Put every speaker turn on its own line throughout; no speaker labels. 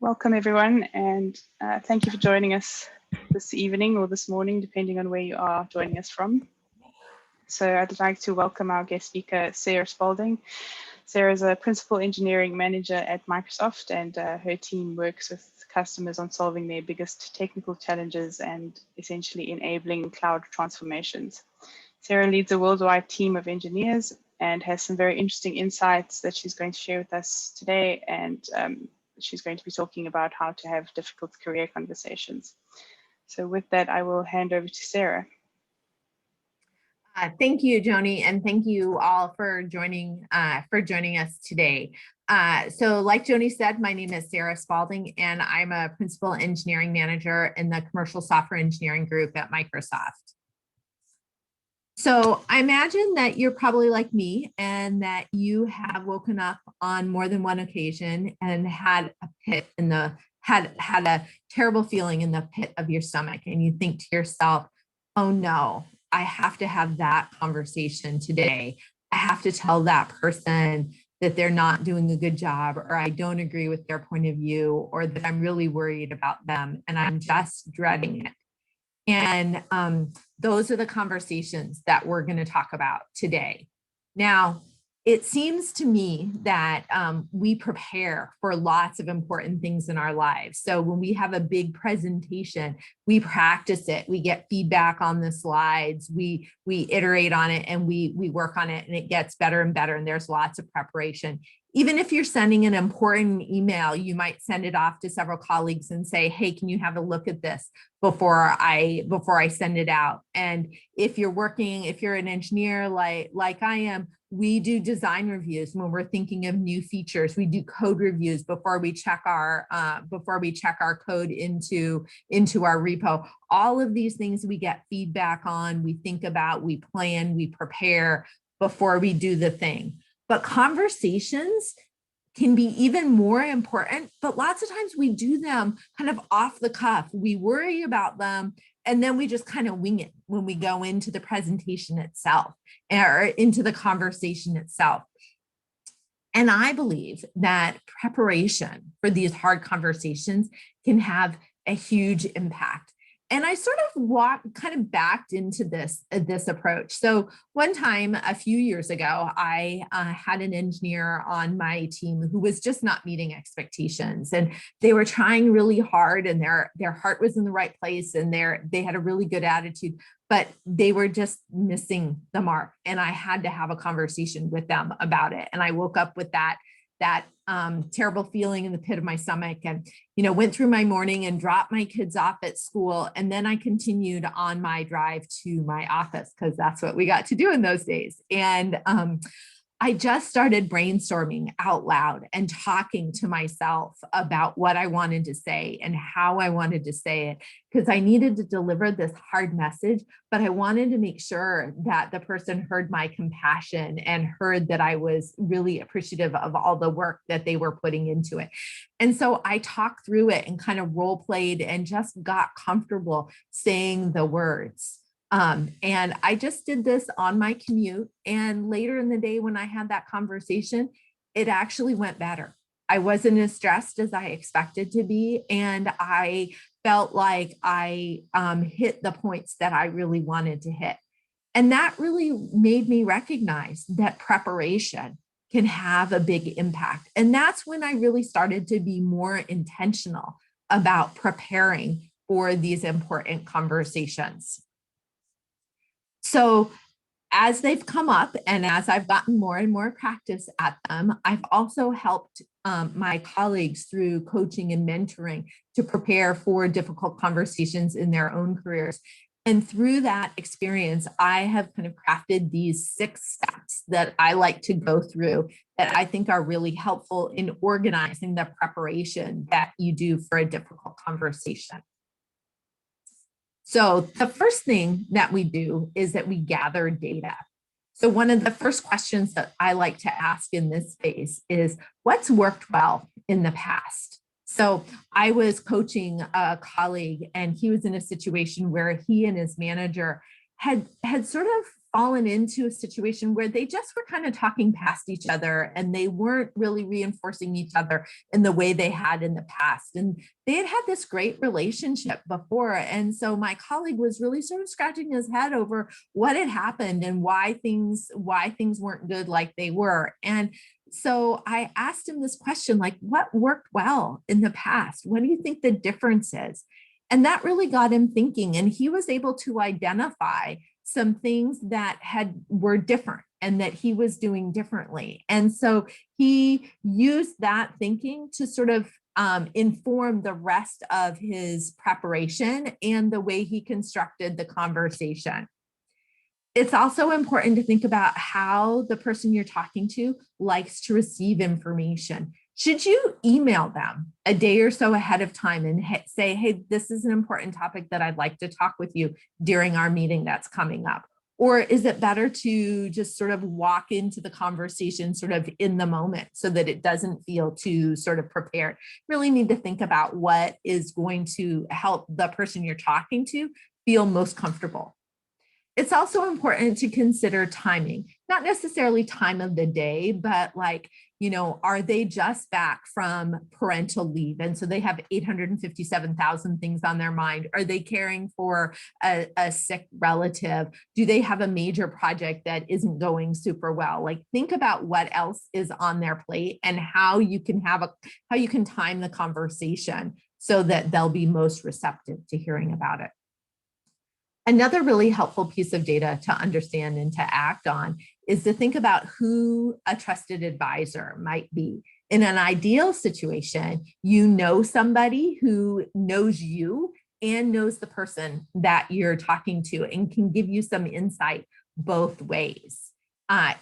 Welcome, everyone, and thank you for joining us this evening or this morning, depending on where you are joining us from. So I'd like to welcome our guest speaker, Sara Spalding. Sara is a principal engineering manager at Microsoft, and her team works with customers on solving their biggest technical challenges and essentially enabling cloud transformations. Sara leads a worldwide team of engineers and has some very interesting insights that she's going to share with us today. And she's going to be talking about how to have difficult career conversations. So with that, I will hand over to Sara.
Thank you, Joni, and thank you all for joining us today. So like Joni said, my name is Sara Spalding, and I'm a principal engineering manager in the commercial software engineering group at Microsoft. So I imagine that you're probably like me and that you have woken up on more than one occasion and had a pit in the had a terrible feeling in the pit of your stomach, and you think to yourself, oh no, I have to have that conversation today. I have to tell that person that they're not doing a good job, or I don't agree with their point of view, or that I'm really worried about them and I'm just dreading it. And those are the conversations that we're going to talk about today. Now, it seems to me that we prepare for lots of important things in our lives. So when we have a big presentation, we practice it, we get feedback on the slides, we iterate on it, and we work on it, and it gets better and better, and there's lots of preparation. Even if you're sending an important email, you might send it off to several colleagues and say, hey, can you have a look at this before I send it out? And if you're an engineer like I am, we do design reviews when we're thinking of new features. We do code reviews before we check our code into our repo. All of these things we get feedback on, we think about, we plan, we prepare before we do the thing. But conversations can be even more important, but lots of times we do them kind of off the cuff. We worry about them, and then we just kind of wing it when we go into the presentation itself or into the conversation itself. And I believe that preparation for these hard conversations can have a huge impact. And I sort of backed into this approach. So one time a few years ago, I had an engineer on my team who was just not meeting expectations, and they were trying really hard, and their heart was in the right place, and they had a really good attitude, but they were just missing the mark. And I had to have a conversation with them about it. And I woke up with that terrible feeling in the pit of my stomach, and went through my morning and dropped my kids off at school, and then I continued on my drive to my office because that's what we got to do in those days. And I just started brainstorming out loud and talking to myself about what I wanted to say and how I wanted to say it, because I needed to deliver this hard message, but I wanted to make sure that the person heard my compassion and heard that I was really appreciative of all the work that they were putting into it. And so I talked through it and kind of role played and just got comfortable saying the words. And I just did this on my commute. And later in the day, when I had that conversation, it actually went better. I wasn't as stressed as I expected to be. And I felt like I hit the points that I really wanted to hit. And that really made me recognize that preparation can have a big impact. And that's when I really started to be more intentional about preparing for these important conversations. So as they've come up and as I've gotten more and more practice at them, I've also helped my colleagues through coaching and mentoring to prepare for difficult conversations in their own careers. And through that experience, I have kind of crafted these 6 steps that I like to go through that I think are really helpful in organizing the preparation that you do for a difficult conversation. So the first thing that we do is that we gather data. So one of the first questions that I like to ask in this phase is, what's worked well in the past? So I was coaching a colleague, and he was in a situation where he and his manager had sort of fallen into a situation where they just were kind of talking past each other and they weren't really reinforcing each other in the way they had in the past. And they had had this great relationship before. And so my colleague was really sort of scratching his head over what had happened and why things weren't good like they were. And so I asked him this question, like, what worked well in the past? What do you think the difference is? And that really got him thinking. And he was able to identify some things that were different and that he was doing differently. And so he used that thinking to sort of inform the rest of his preparation and the way he constructed the conversation. It's also important to think about how the person you're talking to likes to receive information. Should you email them a day or so ahead of time and say, hey, this is an important topic that I'd like to talk with you during our meeting that's coming up? Or is it better to just sort of walk into the conversation sort of in the moment so that it doesn't feel too sort of prepared? Really need to think about what is going to help the person you're talking to feel most comfortable. It's also important to consider timing, not necessarily time of the day, but like, are they just back from parental leave? And so they have 857,000 things on their mind. Are they caring for a sick relative? Do they have a major project that isn't going super well? Like, think about what else is on their plate and how you can time the conversation so that they'll be most receptive to hearing about it. Another really helpful piece of data to understand and to act on is to think about who a trusted advisor might be. In an ideal situation, you know somebody who knows you and knows the person that you're talking to and can give you some insight both ways.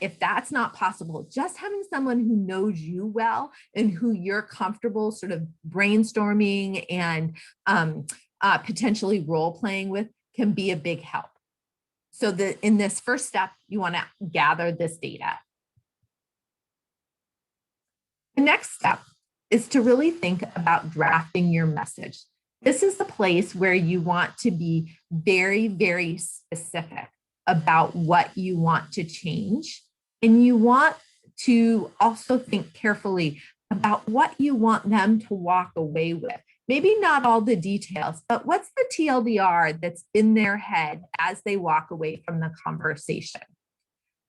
If that's not possible, just having someone who knows you well and who you're comfortable sort of brainstorming and potentially role playing with can be a big help. So in this first step, you want to gather this data. The next step is to really think about drafting your message. This is the place where you want to be very, very specific about what you want to change. And you want to also think carefully about what you want them to walk away with. Maybe not all the details, but what's the TLDR that's in their head as they walk away from the conversation?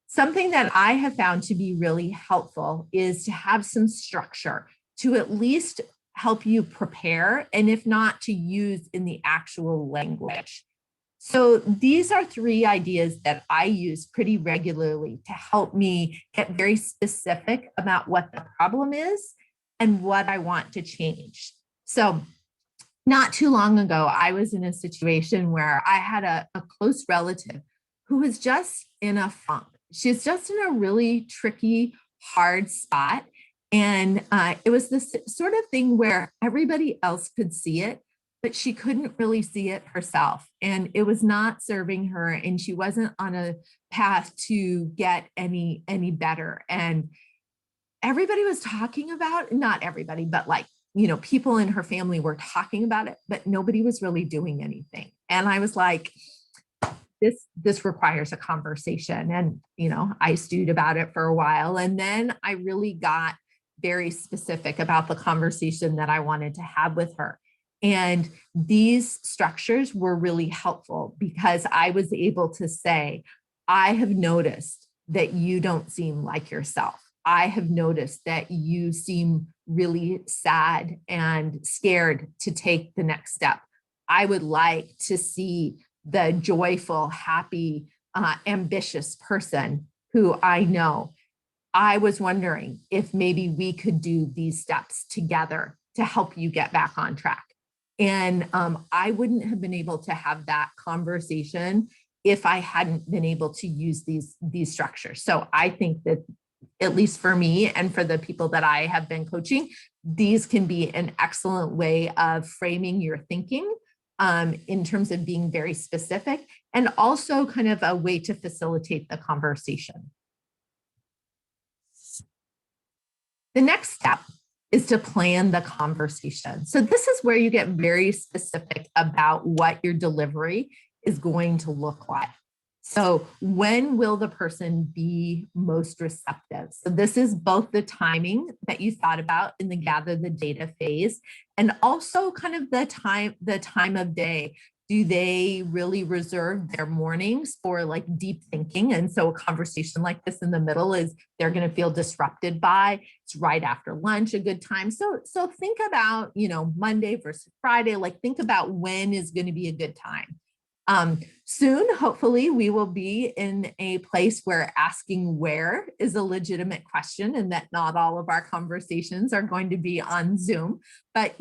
Something that I have found to be really helpful is to have some structure to at least help you prepare, and if not, to use in the actual language. So these are 3 ideas that I use pretty regularly to help me get very specific about what the problem is and what I want to change. So not too long ago, I was in a situation where I had a close relative who was just in a funk. She's just in a really tricky, hard spot. And it was this sort of thing where everybody else could see it, but she couldn't really see it herself. And it was not serving her. And she wasn't on a path to get any better. And everybody was talking about, not everybody, but like, people in her family were talking about it, but nobody was really doing anything. And I was like, this requires a conversation. And, I stewed about it for a while. And then I really got very specific about the conversation that I wanted to have with her. And these structures were really helpful because I was able to say, I have noticed that you don't seem like yourself. I have noticed that you seem really sad and scared to take the next step. I would like to see the joyful, happy, ambitious person who I know. I was wondering if maybe we could do these steps together to help you get back on track. And I wouldn't have been able to have that conversation if I hadn't been able to use these structures. So I think that, at least for me and for the people that I have been coaching, these can be an excellent way of framing your thinking in terms of being very specific, and also kind of a way to facilitate the conversation. The next step is to plan the conversation. So this is where you get very specific about what your delivery is going to look like. So when will the person be most receptive? So this is both the timing that you thought about in the gather the data phase, and also kind of the time of day. Do they really reserve their mornings for like deep thinking? And so a conversation like this in the middle is they're going to feel disrupted by. It's right after lunch, a good time. So think about, Monday versus Friday, like think about when is going to be a good time. Soon, hopefully, we will be in a place where asking where is a legitimate question, and that not all of our conversations are going to be on Zoom. But,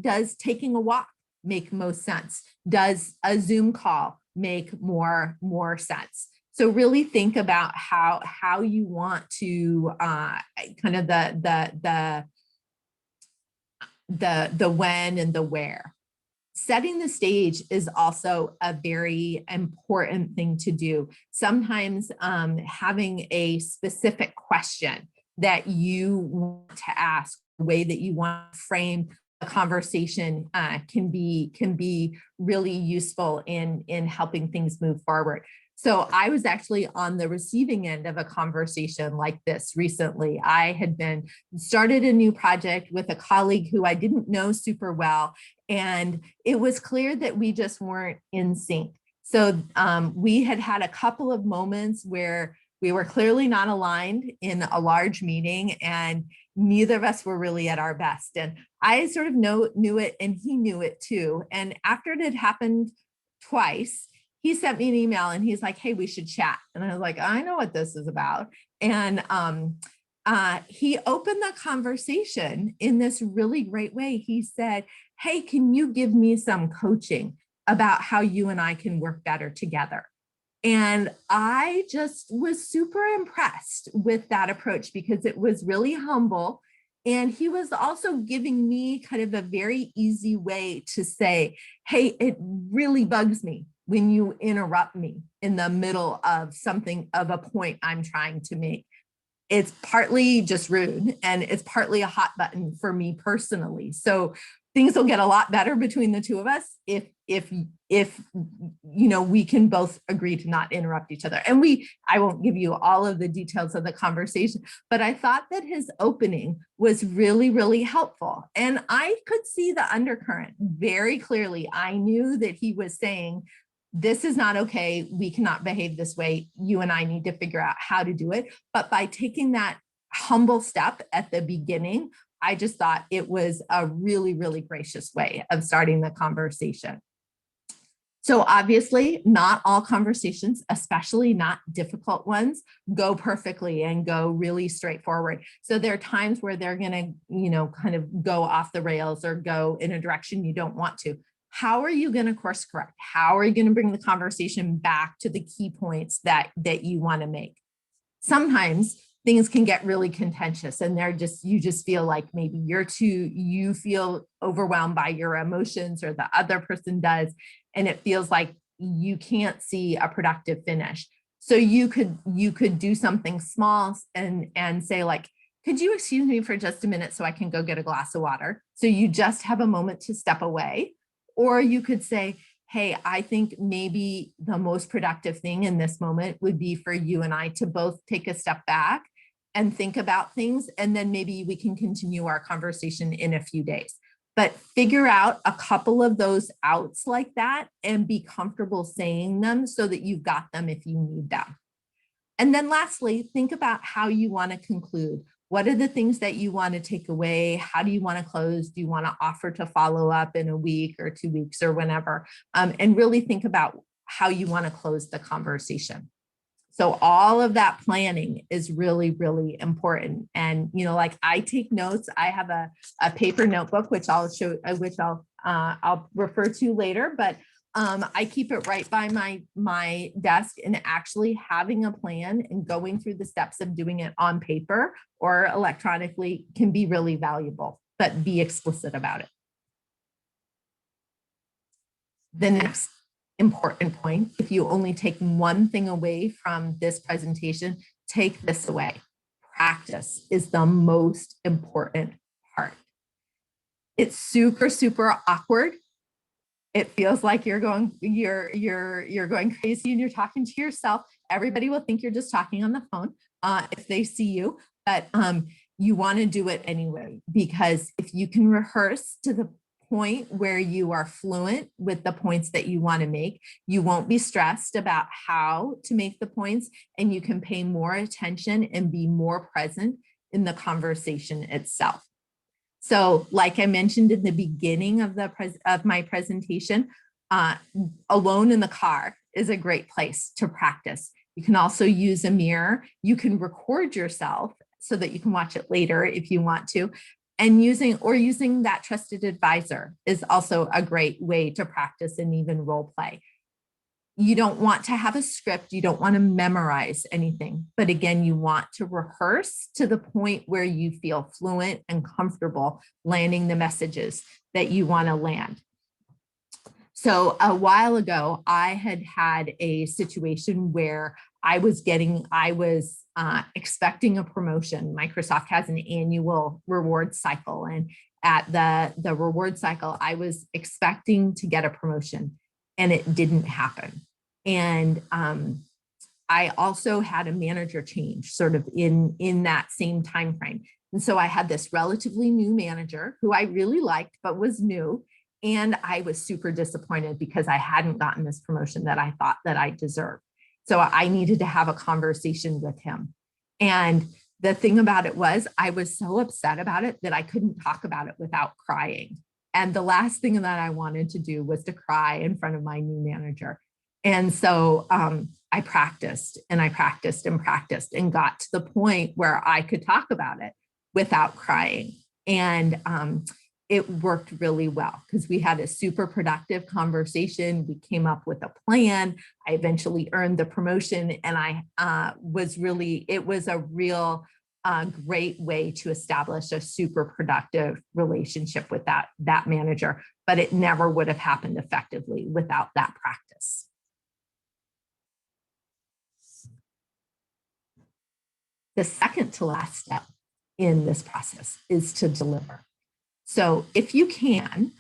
does taking a walk make most sense? Does a Zoom call make more sense? So really think about how you want to kind of the when and the where. Setting the stage is also a very important thing to do. Sometimes having a specific question that you want to ask, the way that you want to frame a conversation can be really useful in helping things move forward. So I was actually on the receiving end of a conversation like this recently. I had started a new project with a colleague who I didn't know super well, and it was clear that we just weren't in sync. So we had a couple of moments where we were clearly not aligned in a large meeting, and neither of us were really at our best. And I sort of knew it, and he knew it too. And after it had happened twice, he sent me an email and he's like, hey, we should chat. And I was like, I know what this is about. And he opened the conversation in this really great way. He said, hey, can you give me some coaching about how you and I can work better together? And I just was super impressed with that approach because it was really humble. And he was also giving me kind of a very easy way to say, hey, it really bugs me when you interrupt me in the middle of something, of a point I'm trying to make. It's partly just rude, and it's partly a hot button for me personally. So things will get a lot better between the two of us if we can both agree to not interrupt each other. And I won't give you all of the details of the conversation, but I thought that his opening was really, really helpful. And I could see the undercurrent very clearly. I knew that he was saying, this is not okay. We cannot behave this way. You and I need to figure out how to do it. But by taking that humble step at the beginning, I just thought it was a really, really gracious way of starting the conversation. So obviously, not all conversations, especially not difficult ones, go perfectly and go really straightforward. So there are times where they're going to, kind of go off the rails or go in a direction you don't want to. How are you going to course correct? How are you going to bring the conversation back to the key points that you want to make? Sometimes things can get really contentious, and you just feel like maybe you feel overwhelmed by your emotions, or the other person does, and it feels like you can't see a productive finish. So you could do something small and say, like, could you excuse me for just a minute so I can go get a glass of water? So you just have a moment to step away. Or you could say, hey, I think maybe the most productive thing in this moment would be for you and I to both take a step back and think about things, and then maybe we can continue our conversation in a few days. But figure out a couple of those outs like that and be comfortable saying them so that you've got them if you need them. And then lastly, think about how you want to conclude. What are the things that you want to take away? How do you want to close? Do you want to offer to follow up in a week or 2 weeks or whenever? And really think about how you want to close the conversation. So all of that planning is really, really important. And, like I take notes. I have a paper notebook, which I'll refer to later, but I keep it right by my desk, and actually having a plan and going through the steps of doing it on paper or electronically can be really valuable, but be explicit about it. The next important point, if you only take one thing away from this presentation, take this away. Practice is the most important part. It's super, super awkward It feels like you're going crazy and you're talking to yourself. Everybody will think you're just talking on the phone if they see you, but you want to do it anyway, because if you can rehearse to the point where you are fluent with the points that you want to make, you won't be stressed about how to make the points, and you can pay more attention and be more present in the conversation itself. So like I mentioned in the beginning of my presentation, alone in the car is a great place to practice. You can also use a mirror. You can record yourself so that you can watch it later if you want to. And using that trusted advisor is also a great way to practice and even role play. You don't want to have a script. You don't want to memorize anything. But again, you want to rehearse to the point where you feel fluent and comfortable landing the messages that you want to land. So a while ago, I had a situation where I was expecting a promotion. Microsoft has an annual reward cycle. And at the reward cycle, I was expecting to get a promotion, and it didn't happen. And I also had a manager change sort of in that same time frame. And so I had this relatively new manager who I really liked, but was new. And I was super disappointed because I hadn't gotten this promotion that I thought that I deserved. So I needed to have a conversation with him. And the thing about it was, I was so upset about it that I couldn't talk about it without crying. And the last thing that I wanted to do was to cry in front of my new manager. And so I practiced and I practiced and practiced and got to the point where I could talk about it without crying. And it worked really well because we had a super productive conversation. We came up with a plan. I eventually earned the promotion, and it was a real great way to establish a super productive relationship with that manager, but it never would have happened effectively without that practice. The second to last step in this process is to deliver. So if you can,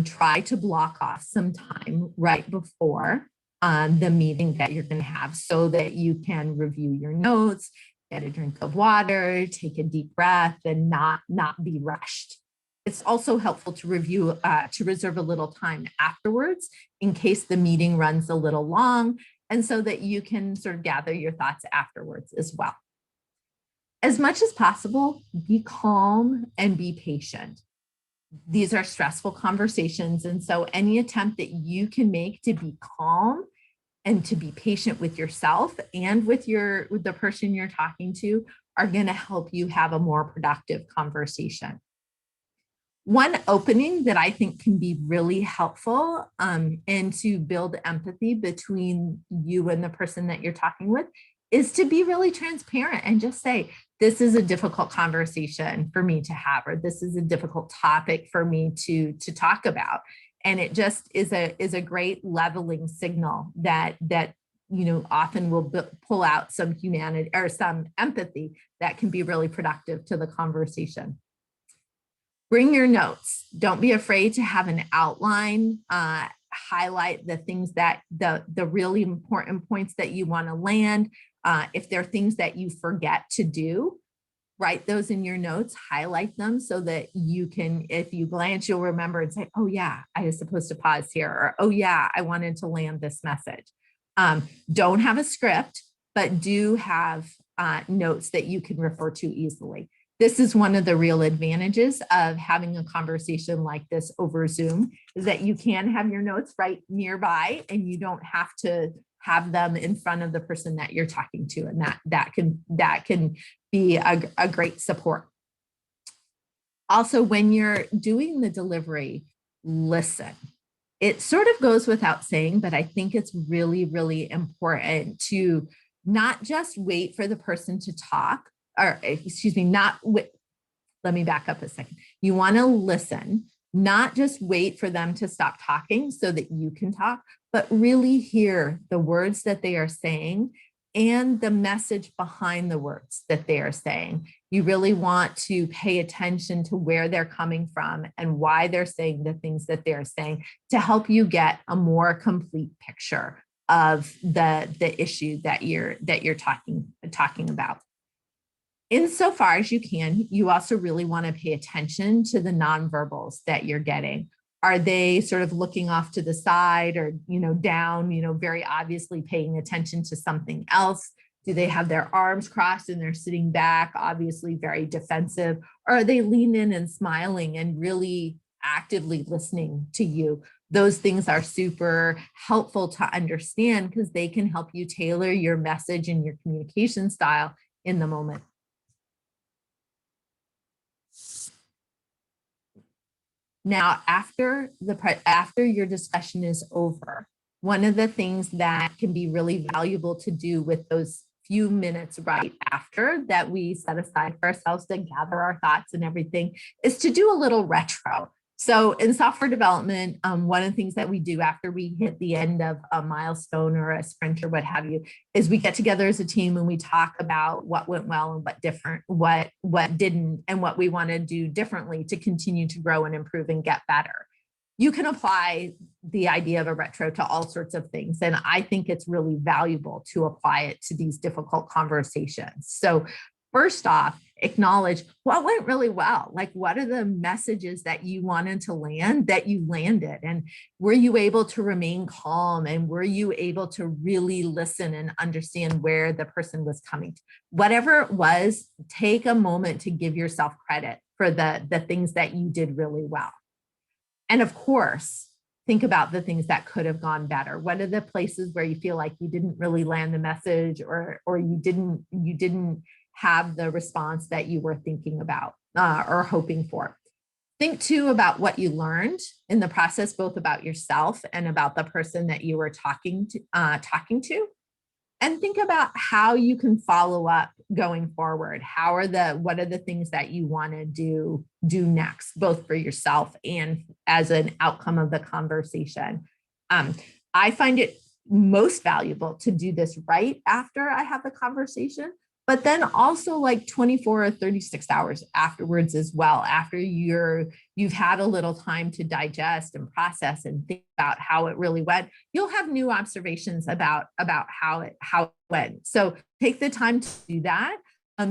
try to block off some time right before the meeting that you're going to have so that you can review your notes, get a drink of water, take a deep breath, and not be rushed. It's also helpful to reserve a little time afterwards in case the meeting runs a little long, and so that you can sort of gather your thoughts afterwards as well. As much as possible, be calm and be patient. These are stressful conversations, and so any attempt that you can make to be calm and to be patient with yourself and with the person you're talking to are going to help you have a more productive conversation. One opening that I think can be really helpful and to build empathy between you and the person that you're talking with is to be really transparent and just say, this is a difficult conversation for me to have, or this is a difficult topic for me to talk about. And it just is a great leveling signal that often will pull out some humanity or some empathy that can be really productive to the conversation. Bring your notes. Don't be afraid to have an outline. Highlight the things that the really important points that you want to land. If there are things that you forget to do, write those in your notes, highlight them so that you can, if you glance, you'll remember and say, oh yeah, I was supposed to pause here, or oh yeah, I wanted to land this message. Don't have a script, but do have notes that you can refer to easily. This is one of the real advantages of having a conversation like this over Zoom, is that you can have your notes right nearby and you don't have to have them in front of the person that you're talking to. And that can be a great support. Also, when you're doing the delivery, listen. It sort of goes without saying, but I think it's really, really important to not just wait for the person to talk, or excuse me, let me back up a second. You want to listen, not just wait for them to stop talking so that you can talk, but really hear the words that they are saying and the message behind the words that they are saying. You really want to pay attention to where they're coming from and why they're saying the things that they're saying to help you get a more complete picture of the issue that you're talking about. Insofar as you can, you also really want to pay attention to the nonverbals that you're getting. Are they sort of looking off to the side or, down, very obviously paying attention to something else? Do they have their arms crossed and they're sitting back, obviously very defensive? Or are they leaning in and smiling and really actively listening to you? Those things are super helpful to understand because they can help you tailor your message and your communication style in the moment. Now, after your discussion is over, one of the things that can be really valuable to do with those few minutes right after that we set aside for ourselves to gather our thoughts and everything is to do a little retro. So in software development, one of the things that we do after we hit the end of a milestone or a sprint or what have you, is we get together as a team and we talk about what went well and what didn't, and what we want to do differently to continue to grow and improve and get better. You can apply the idea of a retro to all sorts of things. And I think it's really valuable to apply it to these difficult conversations. So first off, acknowledge what went really well. Like, what are the messages that you wanted to land that you landed? And were you able to remain calm? And were you able to really listen and understand where the person was coming to? Whatever it was, take a moment to give yourself credit for the things that you did really well. And of course, think about the things that could have gone better. What are the places where you feel like you didn't really land the message, or you didn't have the response that you were thinking about or hoping for? Think too about what you learned in the process, both about yourself and about the person that you were talking to. And think about how you can follow up going forward. What are the things that you want to do next, both for yourself and as an outcome of the conversation? I find it most valuable to do this right after I have the conversation, but then also like 24 or 36 hours afterwards as well, after you've had a little time to digest and process and think about how it really went. You'll have new observations about how it went. So take the time to do that,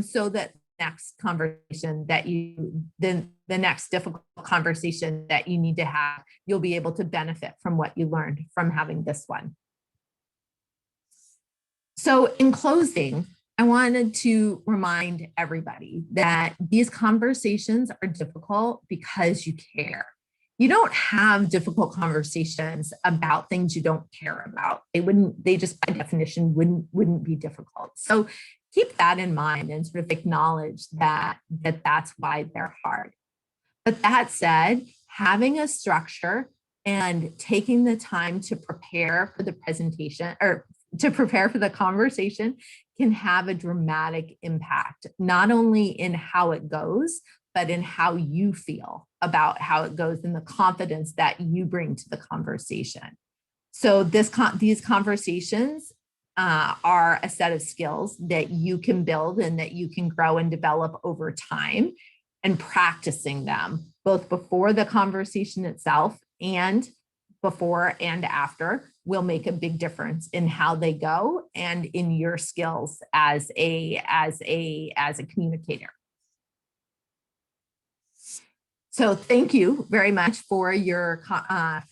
so that next conversation the next difficult conversation that you need to have, you'll be able to benefit from what you learned from having this one. So in closing, I wanted to remind everybody that these conversations are difficult because you care. You don't have difficult conversations about things you don't care about. They just by definition wouldn't be difficult. So keep that in mind and sort of acknowledge that's why they're hard. But that said, having a structure and taking the time to prepare for the presentation or to prepare for the conversation can have a dramatic impact, not only in how it goes, but in how you feel about how it goes and the confidence that you bring to the conversation. So these conversations are a set of skills that you can build and that you can grow and develop over time, and practicing them both before the conversation itself and before and after will make a big difference in how they go and in your skills as a communicator. So thank you very much for your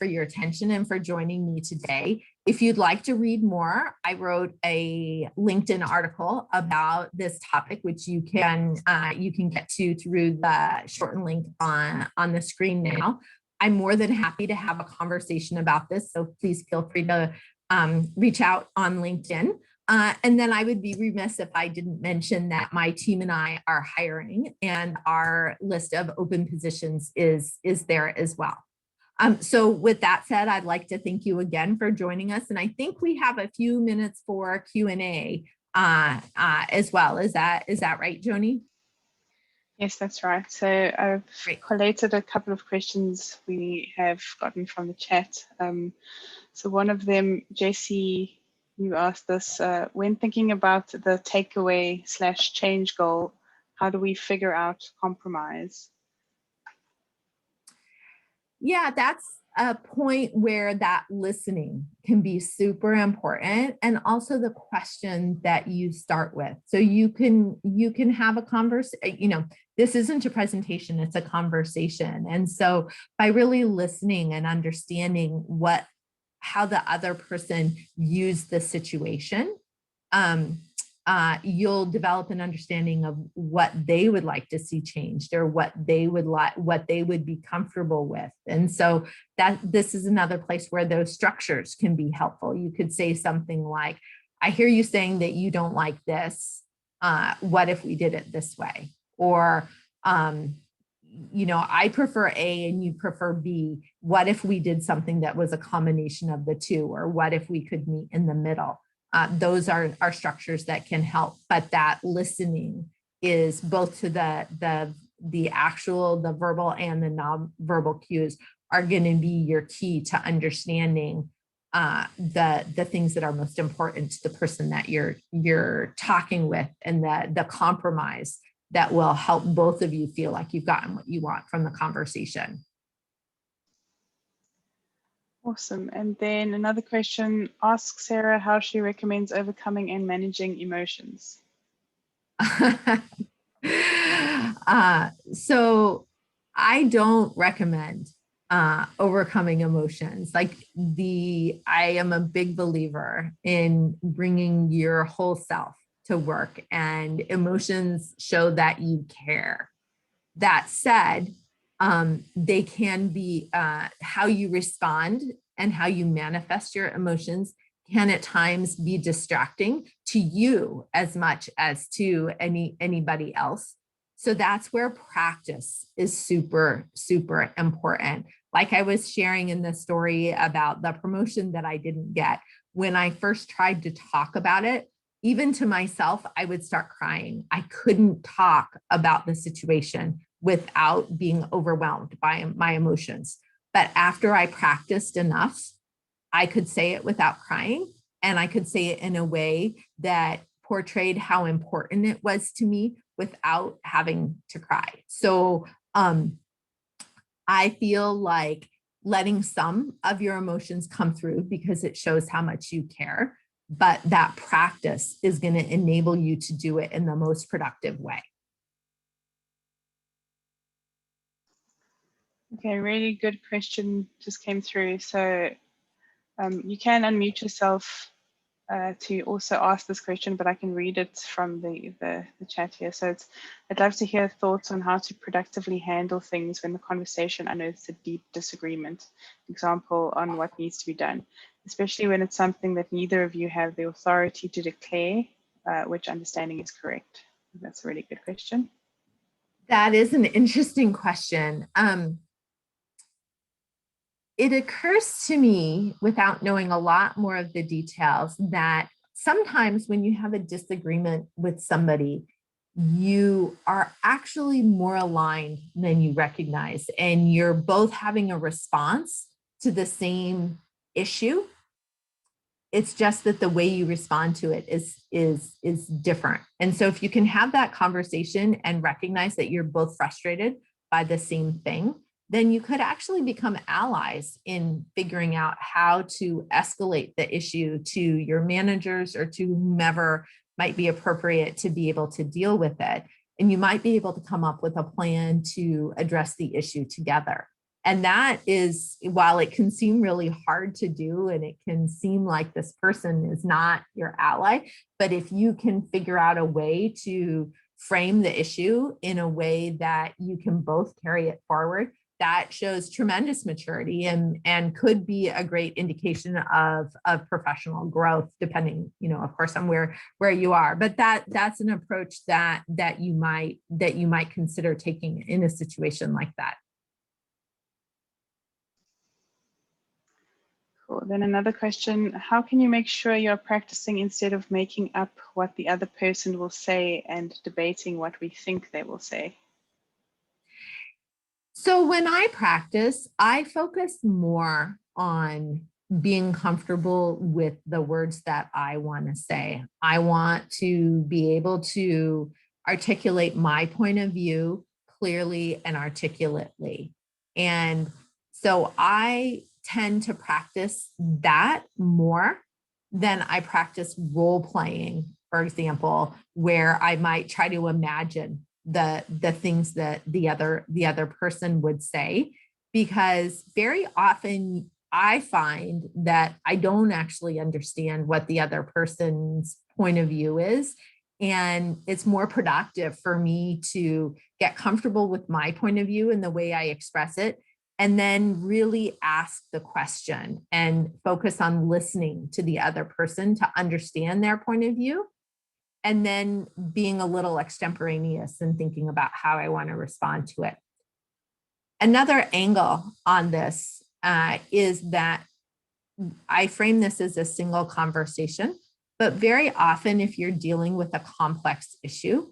attention and for joining me today. If you'd like to read more, I wrote a LinkedIn article about this topic, which you can get to through the shortened link on the screen now. I'm more than happy to have a conversation about this, so please feel free to reach out on LinkedIn. And then I would be remiss if I didn't mention that my team and I are hiring, and our list of open positions is there as well. So with that said, I'd like to thank you again for joining us. And I think we have a few minutes for Q&A as well. Is that right, Joni?
Yes, that's right. So I've collated a couple of questions we have gotten from the chat. So one of them, Jesse, you asked us, when thinking about the takeaway/change goal, how do we figure out compromise?
Yeah, that's a point where that listening can be super important, and also the question that you start with. So you can have a conversation. This isn't a presentation, it's a conversation. And so by really listening and understanding how the other person views the situation, you'll develop an understanding of what they would like to see changed, or what they would be comfortable with. And so this is another place where those structures can be helpful. You could say something like, I hear you saying that you don't like this. What if we did it this way? Or, I prefer A and you prefer B. What if we did something that was a combination of the two? Or what if we could meet in the middle? Those are structures that can help, but that listening is both to the verbal and the non-verbal cues are going to be your key to understanding the things that are most important to the person that you're talking with, and the compromise that will help both of you feel like you've gotten what you want from the conversation.
Awesome. And then another question, ask Sarah how she recommends overcoming and managing emotions.
So I don't recommend overcoming emotions. I am a big believer in bringing your whole self to work, and emotions show that you care. That said, they can be how you respond and how you manifest your emotions can at times be distracting to you as much as to anybody else. So that's where practice is super, super important. Like I was sharing in the story about the promotion that I didn't get. When I first tried to talk about it, even to myself, I would start crying. I couldn't talk about the situation without being overwhelmed by my emotions. But after I practiced enough, I could say it without crying, and I could say it in a way that portrayed how important it was to me without having to cry. So I feel like letting some of your emotions come through, because it shows how much you care, but that practice is going to enable you to do it in the most productive way.
Okay, really good question just came through. So you can unmute yourself to also ask this question, but I can read it from the chat here. So I'd love to hear thoughts on how to productively handle things when the conversation unearths a deep disagreement. Example on what needs to be done, especially when it's something that neither of you have the authority to declare which understanding is correct. That's a really good question.
That is an interesting question. It occurs to me, without knowing a lot more of the details, that sometimes when you have a disagreement with somebody, you are actually more aligned than you recognize, and you're both having a response to the same issue. It's just that the way you respond to it is different. And so if you can have that conversation and recognize that you're both frustrated by the same thing, then you could actually become allies in figuring out how to escalate the issue to your managers or to whomever might be appropriate to be able to deal with it. And you might be able to come up with a plan to address the issue together. And that is, while it can seem really hard to do, and it can seem like this person is not your ally, but if you can figure out a way to frame the issue in a way that you can both carry it forward, that shows tremendous maturity and could be a great indication of professional growth, depending, of course, on where you are. But that's an approach that you might consider taking in a situation like that.
Cool. Then another question, how can you make sure you're practicing instead of making up what the other person will say and debating what we think they will say?
So when I practice, I focus more on being comfortable with the words that I want to say. I want to be able to articulate my point of view clearly and articulately. And so I tend to practice that more than I practice role playing, for example, where I might try to imagine the things that the other person would say, because very often I find that I don't actually understand what the other person's point of view is. And it's more productive for me to get comfortable with my point of view and the way I express it, and then really ask the question and focus on listening to the other person to understand their point of view, and then being a little extemporaneous and thinking about how I want to respond to it. Another angle on this is that I frame this as a single conversation, but very often if you're dealing with a complex issue,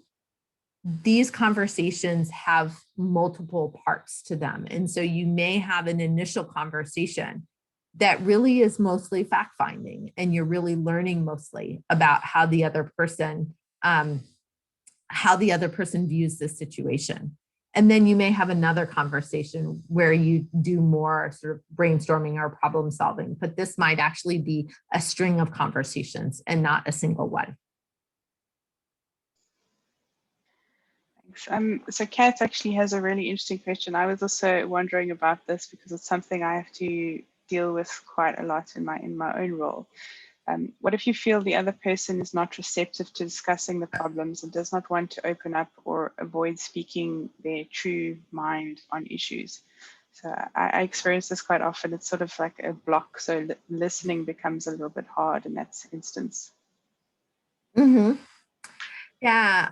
these conversations have multiple parts to them. And so you may have an initial conversation that really is mostly fact-finding, and you're really learning mostly about how the other person views this situation. And then you may have another conversation where you do more sort of brainstorming or problem solving, but this might actually be a string of conversations and not a single one.
So Kat actually has a really interesting question. I was also wondering about this because it's something I have to deal with quite a lot in my own role. What if you feel the other person is not receptive to discussing the problems and does not want to open up or avoid speaking their true mind on issues? So I experience this quite often. It's sort of like a block. So listening becomes a little bit hard in that instance.
Mm-hmm. Yeah.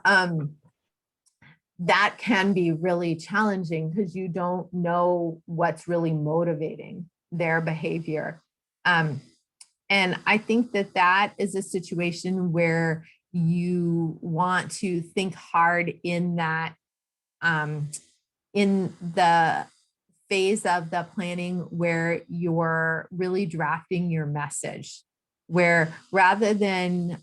That can be really challenging because you don't know what's really motivating their behavior. And I think that is a situation where you want to think hard in that, in the phase of the planning where you're really drafting your message, where rather than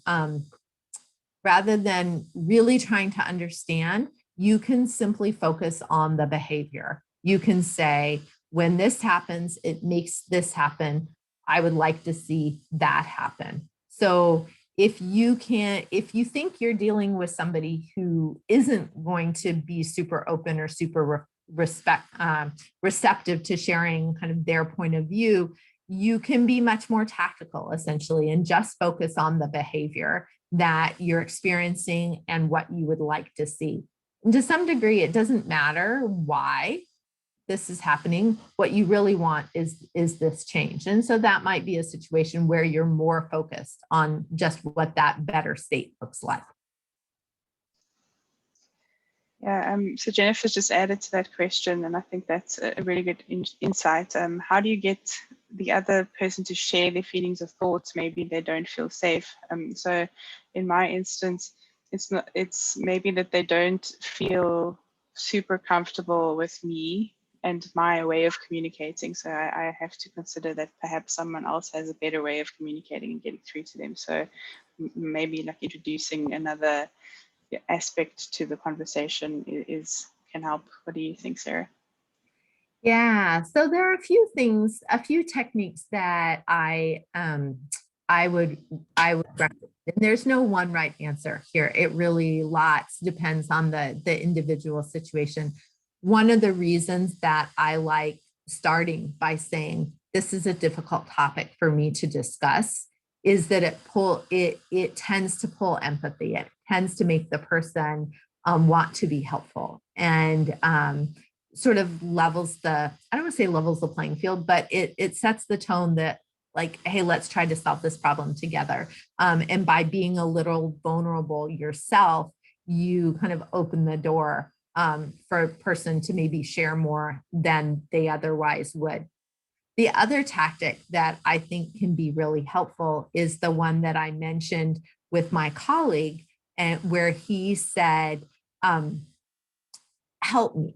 really trying to understand, you can simply focus on the behavior. You can say, when this happens, it makes this happen. I would like to see that happen. So if you think you're dealing with somebody who isn't going to be super open or super receptive to sharing kind of their point of view, you can be much more tactical essentially and just focus on the behavior that you're experiencing and what you would like to see. And to some degree, it doesn't matter why this is happening. What you really want is this change. And so that might be a situation where you're more focused on just what that better state looks like.
Yeah, so Jennifer's just added to that question, and I think that's a really good insight. How do you get the other person to share their feelings or thoughts? Maybe they don't feel safe. So in my instance, it's maybe that they don't feel super comfortable with me and my way of communicating. So I have to consider that perhaps someone else has a better way of communicating and getting through to them. So maybe like introducing another aspect to the conversation can help. What do you think, Sarah?
Yeah, so there are a few techniques that I would recommend. And there's no one right answer here. It really depends on the individual situation. One of the reasons that I like starting by saying this is a difficult topic for me to discuss is that it tends to pull empathy. It tends to make the person want to be helpful, and sort of levels I don't want to say levels the playing field, but it sets the tone that, like, hey, let's try to solve this problem together. And by being a little vulnerable yourself, you kind of open the door for a person to maybe share more than they otherwise would. The other tactic that I think can be really helpful is the one that I mentioned with my colleague, and where he said, help me.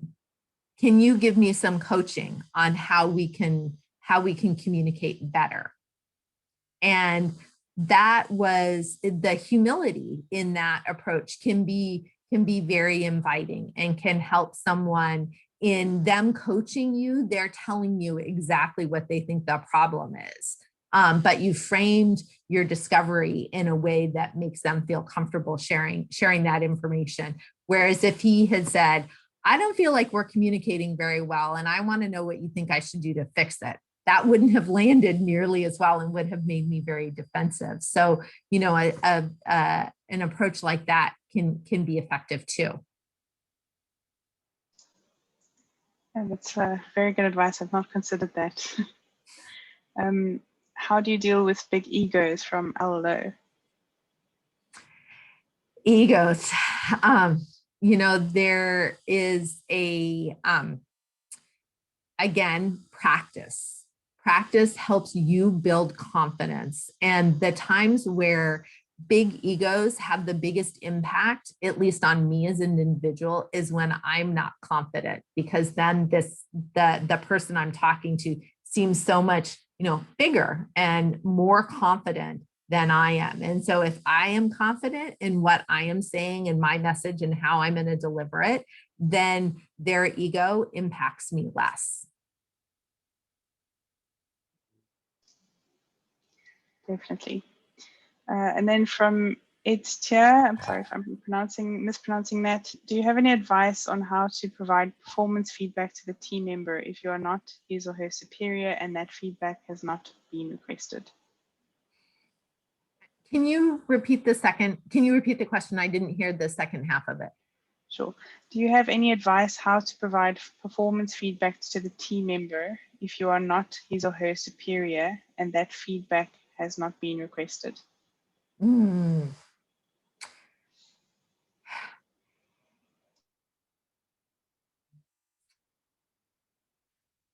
Can you give me some coaching on how we can communicate better? And that was the humility in that approach can be can be very inviting and can help someone in them coaching you. They're telling you exactly what they think the problem is. But you framed your discovery in a way that makes them feel comfortable sharing that information. Whereas if he had said, I don't feel like we're communicating very well, and I want to know what you think I should do to fix it, that wouldn't have landed nearly as well and would have made me very defensive. So, you know, an approach like that can be effective too.
And that's very good advice. I've not considered that. How do you deal with big egos from LLO?
Egos. You know, there is again, practice. Practice helps you build confidence. And the times where big egos have the biggest impact, at least on me as an individual, is when I'm not confident, because then the person I'm talking to seems so much, you know, bigger and more confident than I am. And so if I am confident in what I am saying and my message and how I'm going to deliver it, then their ego impacts me less.
Definitely. And then from Ed's tier, I'm sorry if I'm mispronouncing that. Do you have any advice on how to provide performance feedback to the team member if you are not his or her superior and that feedback has not been requested?
Can you repeat the question? I didn't hear the second half of it.
Sure. Do you have any advice how to provide performance feedback to the team member if you are not his or her superior and that feedback has not been requested?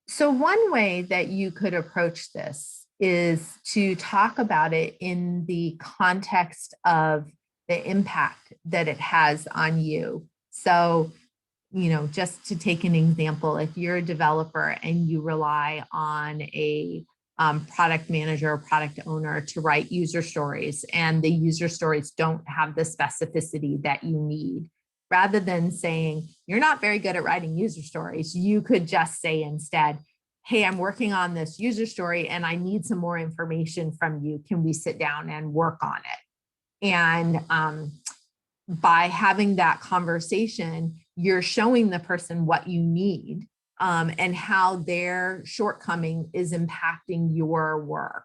So one way that you could approach this is to talk about it in the context of the impact that it has on you. So, you know, just to take an example, if you're a developer and you rely on a product manager or product owner to write user stories, and the user stories don't have the specificity that you need, rather than saying, you're not very good at writing user stories, you could just say instead, hey, I'm working on this user story and I need some more information from you. Can we sit down and work on it? And by having that conversation, you're showing the person what you need and how their shortcoming is impacting your work.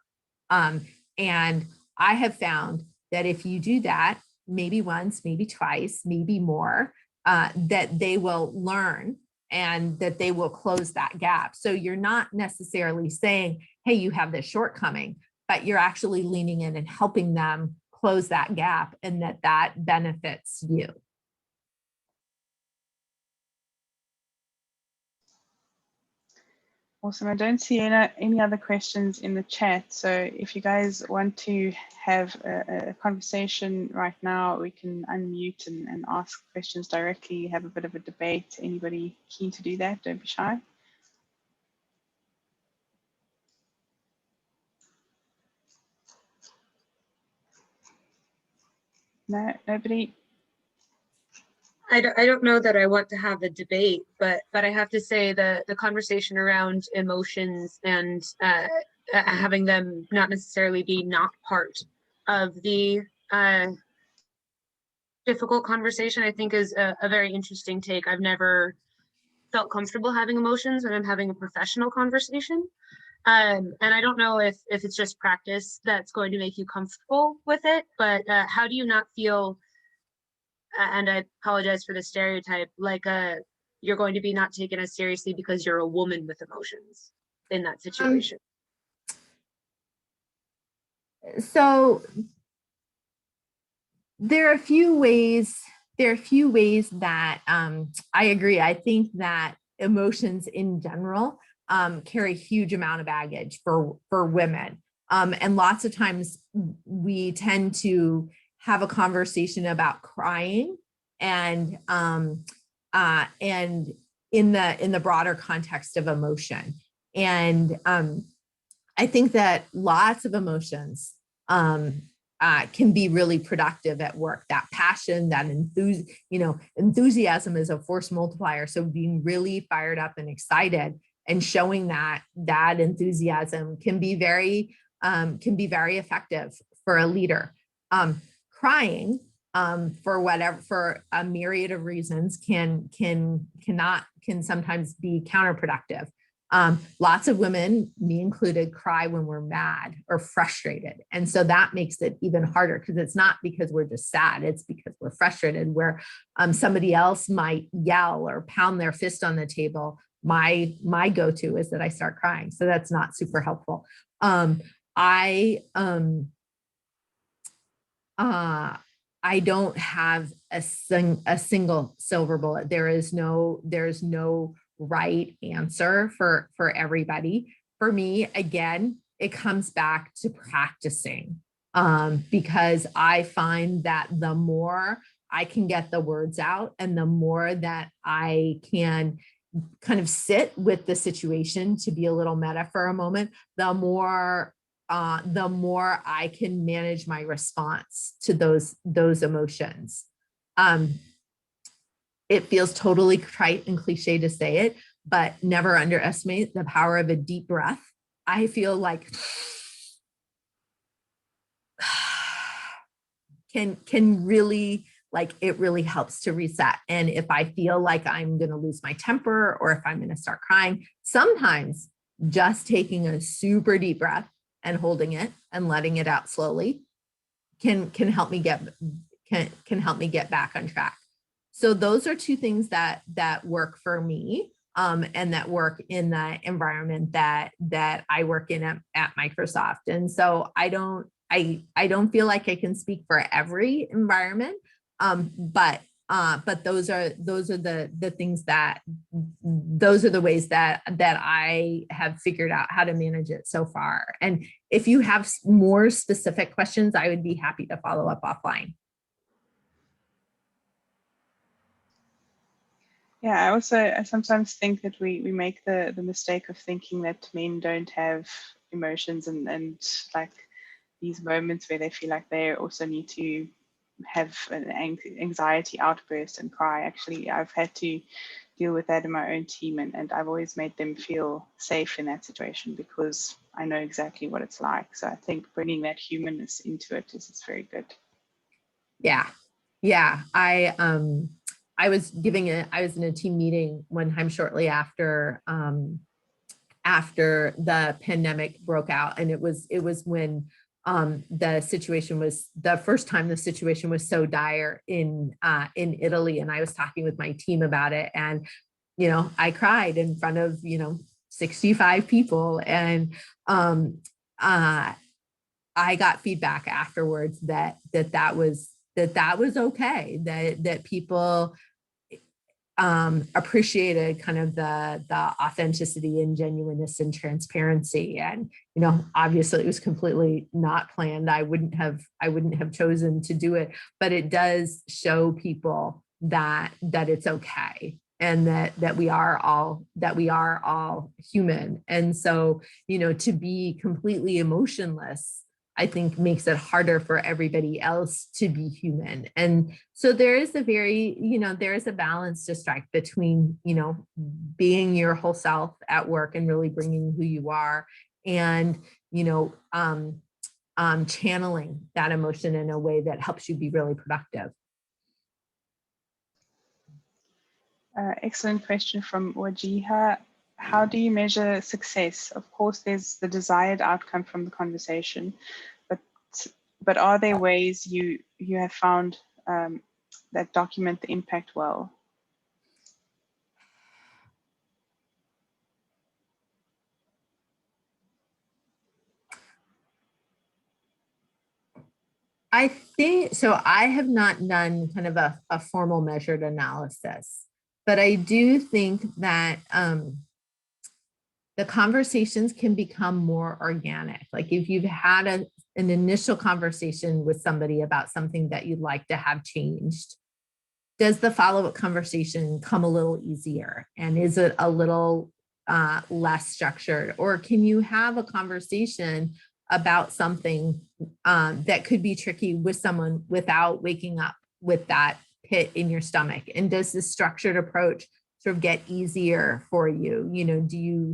And I have found that if you do that, maybe once, maybe twice, maybe more, that they will learn and that they will close that gap. So you're not necessarily saying, hey, you have this shortcoming, but you're actually leaning in and helping them close that gap, and that benefits you.
Awesome. I don't see any other questions in the chat. So if you guys want to have a conversation right now, we can unmute and ask questions directly, have a bit of a debate. Anybody keen to do that? Don't be shy. No, nobody?
I don't know that I want to have a debate, but I have to say the conversation around emotions and having them not necessarily be not part of the difficult conversation, I think is a very interesting take. I've never felt comfortable having emotions when I'm having a professional conversation. And I don't know if it's just practice that's going to make you comfortable with it, but how do you not feel, and I apologize for the stereotype, like you're going to be not taken as seriously because you're a woman with emotions in that situation?
So there are a few ways that I agree. I think that emotions in general carry a huge amount of baggage for women. And lots of times we tend to have a conversation about crying and in the broader context of emotion. And I think that lots of emotions can be really productive at work. That passion, that enthusiasm is a force multiplier. So being really fired up and excited and showing that enthusiasm can be very effective for a leader. Crying for a myriad of reasons can sometimes be counterproductive. Lots of women, me included, cry when we're mad or frustrated. And so that makes it even harder, because it's not because we're just sad, it's because we're frustrated, where somebody else might yell or pound their fist on the table. My go-to is that I start crying. So that's not super helpful. I don't have a single silver bullet. There's no right answer for everybody. For me, again, it comes back to practicing, because I find that the more I can get the words out and the more that I can kind of sit with the situation, to be a little meta for a moment, the more I can manage my response to those emotions. It feels totally trite and cliche to say it, but never underestimate the power of a deep breath. I feel like can really, like, it really helps to reset. And if I feel like I'm going to lose my temper, or if I'm going to start crying, sometimes just taking a super deep breath and holding it and letting it out slowly can help me get back on track. So those are two things that work for me, and that work in the environment that I work in at Microsoft. And so I don't feel like I can speak for every environment, but those are the things those are the ways that I have figured out how to manage it so far. And if you have more specific questions, I would be happy to follow up offline.
Yeah, I sometimes think that we make the mistake of thinking that men don't have emotions and like these moments where they feel like they also need to have an anxiety outburst and cry. Actually, I've had to deal with that in my own team, and I've always made them feel safe in that situation because I know exactly what it's like. So I think bringing that humanness into it is very good.
Yeah. I was in a team meeting one time shortly after the pandemic broke out, and it was when the first time the situation was so dire in Italy, and I was talking with my team about it, and I cried in front of 65 people, and I got feedback afterwards that was okay, that people appreciated kind of the authenticity and genuineness and transparency. And obviously it was completely not planned. I wouldn't have chosen to do it, but it does show people that it's okay, and that we are all human. And so to be completely emotionless, I think, makes it harder for everybody else to be human. And so there is a balance to strike between, being your whole self at work and really bringing who you are, and, channeling that emotion in a way that helps you be really productive.
Excellent question from Wajiha. How do you measure success? Of course, there's the desired outcome from the conversation, but are there ways you have found that document the impact well?
I think so. I have not done kind of a formal measured analysis, but I do think that the conversations can become more organic. Like if you've had an initial conversation with somebody about something that you'd like to have changed, does the follow-up conversation come a little easier? And is it a little less structured? Or can you have a conversation about something that could be tricky with someone without waking up with that pit in your stomach? And does this structured approach sort of get easier for you? You know, do you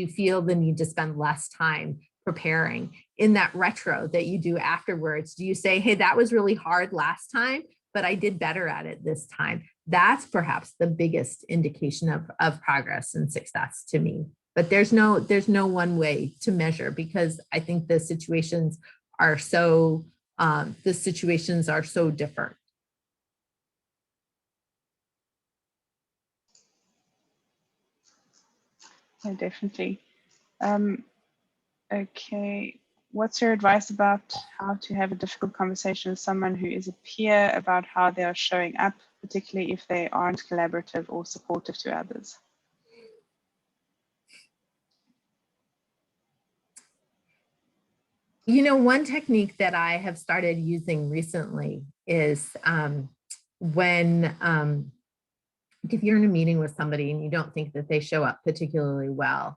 feel the need to spend less time preparing? In that retro that you do afterwards, do you say, hey, that was really hard last time, but I did better at it this time? That's perhaps the biggest indication of progress and success to me. But there's no one way to measure, because I think the situations are so different.
Yeah, definitely. Okay, what's your advice about how to have a difficult conversation with someone who is a peer about how they are showing up, particularly if they aren't collaborative or supportive to others?
You know, one technique that I have started using recently is if you're in a meeting with somebody and you don't think that they show up particularly well,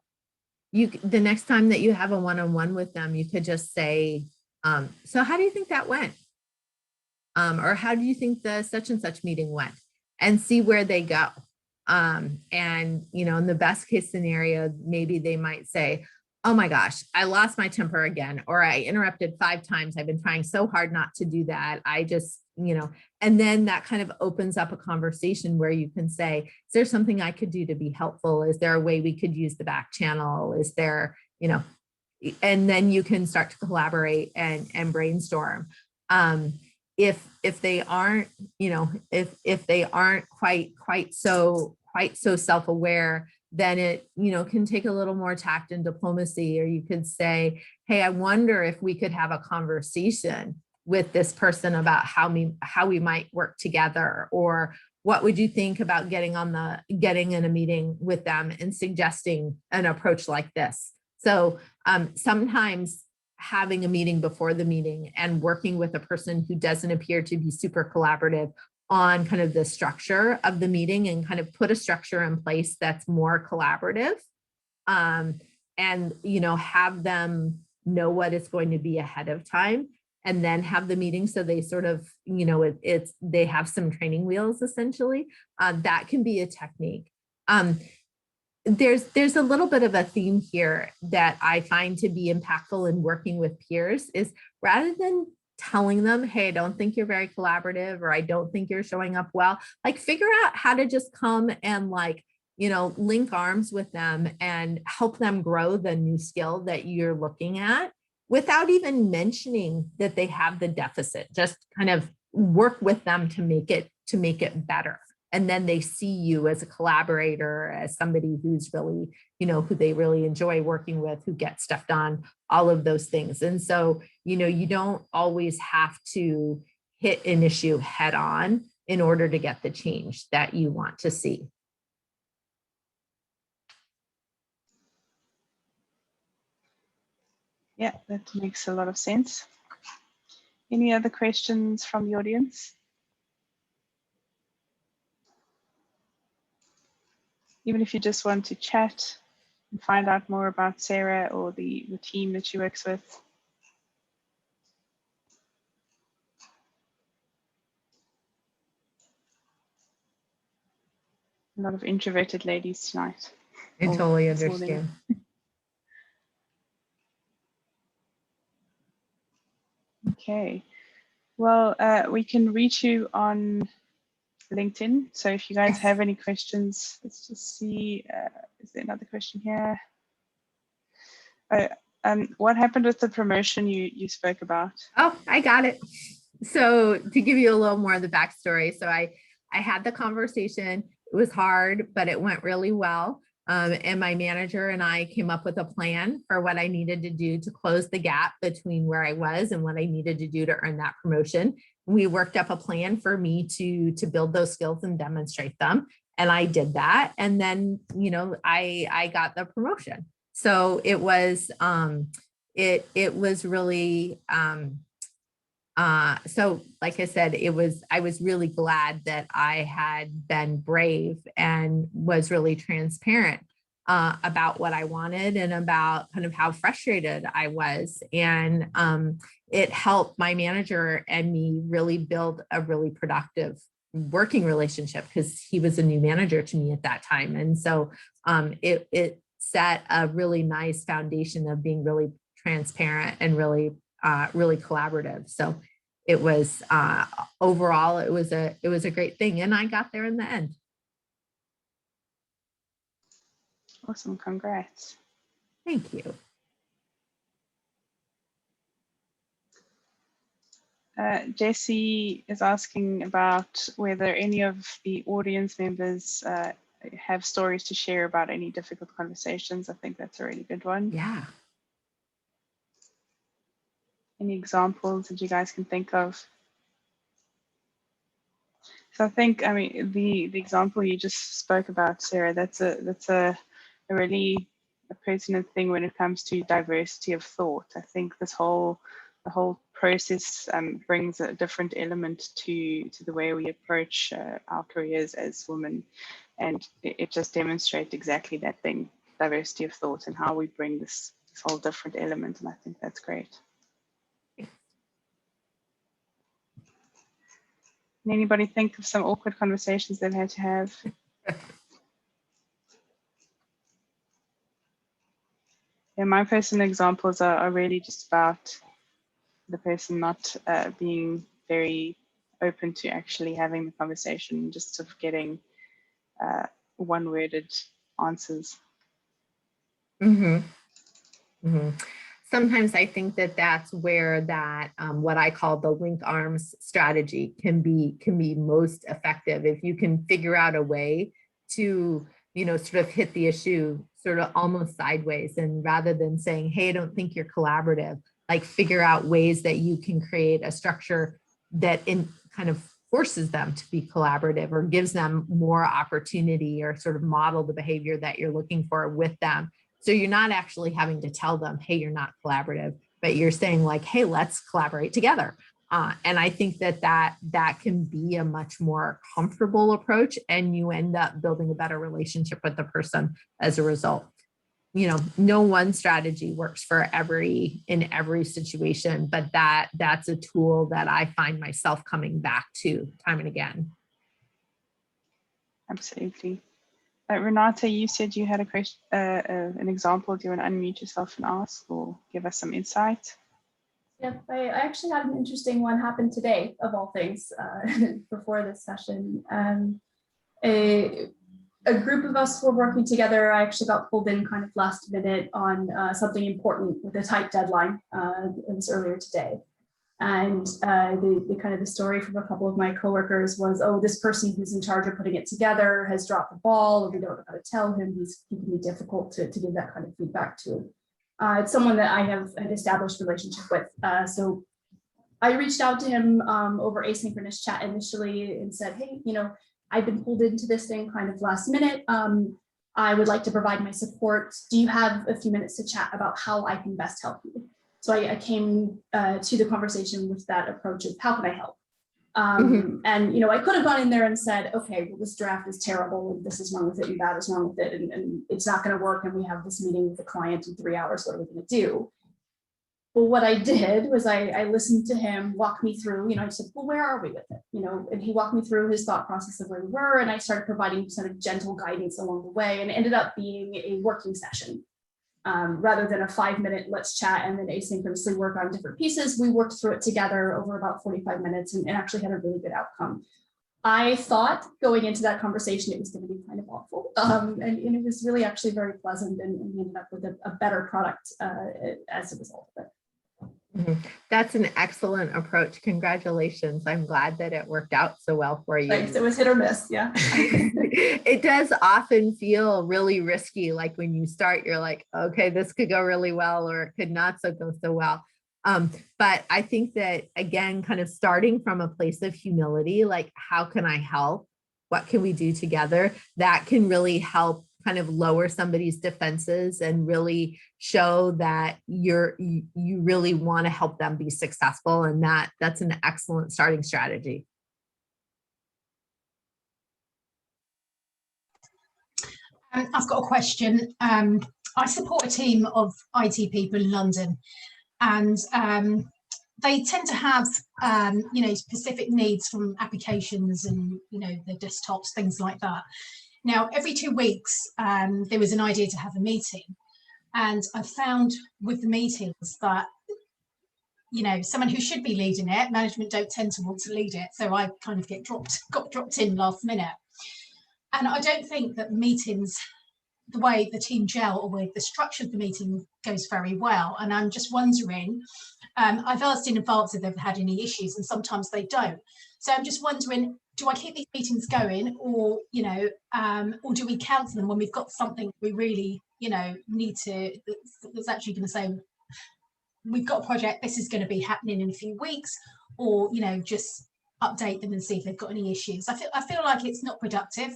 the next time that you have a one-on-one with them, you could just say, so how do you think that went? Or how do you think the such and such meeting went? And see where they go. And, you know, in the best case scenario, maybe they might say, oh my gosh, I lost my temper again, or I interrupted 5 times. I've been trying so hard not to do that. I just, you know, and then that kind of opens up a conversation where you can say, is there something I could do to be helpful? Is there a way we could use the back channel? Is there, you know, and then you can start to collaborate and brainstorm. If they aren't, you know, if they aren't quite so self-aware, then it, you know, can take a little more tact and diplomacy. Or you could say, hey, I wonder if we could have a conversation with this person about how we might work together, or what would you think about getting in a meeting with them and suggesting an approach like this? So sometimes having a meeting before the meeting and working with a person who doesn't appear to be super collaborative on kind of the structure of the meeting, and kind of put a structure in place that's more collaborative, and, you know, have them know what it's going to be ahead of time, and then have the meeting so they sort of, you know, they have some training wheels essentially. That can be a technique. There's a little bit of a theme here that I find to be impactful in working with peers, is rather than telling them, hey, I don't think you're very collaborative, or I don't think you're showing up well, like figure out how to just come and, like, you know, link arms with them and help them grow the new skill that you're looking at, without even mentioning that they have the deficit. Just kind of work with them to make it better. And then they see you as a collaborator, as somebody who's really, you know, who they really enjoy working with, who gets stuff done, all of those things. And so, you know, you don't always have to hit an issue head on in order to get the change that you want to see.
Yeah, that makes a lot of sense. Any other questions from the audience? Even if you just want to chat and find out more about Sara or the team that she works with. A lot of introverted ladies tonight.
I totally understand.
Okay, well, we can reach you on LinkedIn. So if you guys have any questions, let's just see, is there another question here? What happened with the promotion you spoke about?
Oh, I got it. So to give you a little more of the backstory, so I had the conversation. It was hard, but it went really well. And my manager and I came up with a plan for what I needed to do to close the gap between where I was and what I needed to do to earn that promotion. We worked up a plan for me to build those skills and demonstrate them. And I did that. And then, you know, I got the promotion. So it was, it was really, so like I said, I was really glad that I had been brave and was really transparent. about what I wanted and about kind of how frustrated I was. And it helped my manager and me really build a really productive working relationship, because he was a new manager to me at that time. And so it set a really nice foundation of being really transparent and really collaborative. So it was overall, it was a great thing, and I got there in the end.
Awesome, congrats.
Thank you.
Jessie is asking about whether any of the audience members have stories to share about any difficult conversations. I think that's a really good one.
Yeah.
Any examples that you guys can think of? So I think, I mean, the example you just spoke about, Sarah, that's a really pertinent thing when it comes to diversity of thought. I think the whole process brings a different element to the way we approach our careers as women, and it just demonstrates exactly that thing, diversity of thought, and how we bring this whole different element, and I think that's great. Can anybody think of some awkward conversations they've had to have? Yeah, my personal examples are really just about the person not being very open to actually having the conversation, just sort of getting one-worded answers.
Mm-hmm. Mm-hmm. Sometimes I think that that's where that what I call the link arms strategy can be most effective. If you can figure out a way to, sort of hit the issue sort of almost sideways, and rather than saying, hey, I don't think you're collaborative, like figure out ways that you can create a structure that kind of forces them to be collaborative, or gives them more opportunity, or sort of model the behavior that you're looking for with them. So you're not actually having to tell them, hey, you're not collaborative, but you're saying like, hey, let's collaborate together. And I think that can be a much more comfortable approach, and you end up building a better relationship with the person as a result. No one strategy works in every situation, but that's a tool that I find myself coming back to time and again.
Absolutely. Renata, you said you had a question, an example. Do you want to unmute yourself and ask, or give us some insight?
Yeah, I actually had an interesting one happen today, of all things, before this session. A group of us were working together. I actually got pulled in kind of last minute on something important with a tight deadline. It was earlier today. And the story from a couple of my coworkers was, oh, this person who's in charge of putting it together has dropped the ball, and we don't know how to tell him. He can be difficult to give that kind of feedback to. It's someone that I have an established relationship with. So I reached out to him over asynchronous chat initially and said, hey, I've been pulled into this thing kind of last minute. I would like to provide my support. Do you have a few minutes to chat about how I can best help you? So I came to the conversation with that approach of how can I help? And, I could have gone in there and said, okay, well, this draft is terrible, and this is wrong with it, and that is wrong with it, and it's not going to work, and we have this meeting with the client in 3 hours. What are we going to do? But what I did was I listened to him walk me through, I said, well, where are we with it? And he walked me through his thought process of where we were, and I started providing sort of gentle guidance along the way, and it ended up being a working session. Rather than a 5-minute let's chat and then asynchronously work on different pieces, we worked through it together over about 45 minutes and actually had a really good outcome. I thought going into that conversation, it was going to be kind of awful. And it was really actually very pleasant, and we ended up with a better product as a result of it.
That's an excellent approach. Congratulations. I'm glad that it worked out so well for you.
Thanks. It was hit or miss. Yeah.
It does often feel really risky. Like when you start, you're like, okay, this could go really well, or it could not go so well. But I think that, again, kind of starting from a place of humility, like, how can I help? What can we do together? That can really help kind of lower somebody's defenses and really show that you really want to help them be successful. And that's an excellent starting strategy.
I've got a question. I support a team of IT people in London, and they tend to have, specific needs from applications and, their desktops, things like that. Now, every 2 weeks, there was an idea to have a meeting. And I found with the meetings that, someone who should be leading it, management don't tend to want to lead it. So I kind of got dropped in last minute. And I don't think that meetings, the way the team gel or with the structure of the meeting goes very well. And I'm just wondering, I've asked in advance if they've had any issues, and sometimes they don't. So I'm just wondering, do I keep these meetings going, or, or do we cancel them when we've got something we really, need to, that's actually going to say, we've got a project, this is going to be happening in a few weeks, or, just update them and see if they've got any issues. I feel like it's not productive.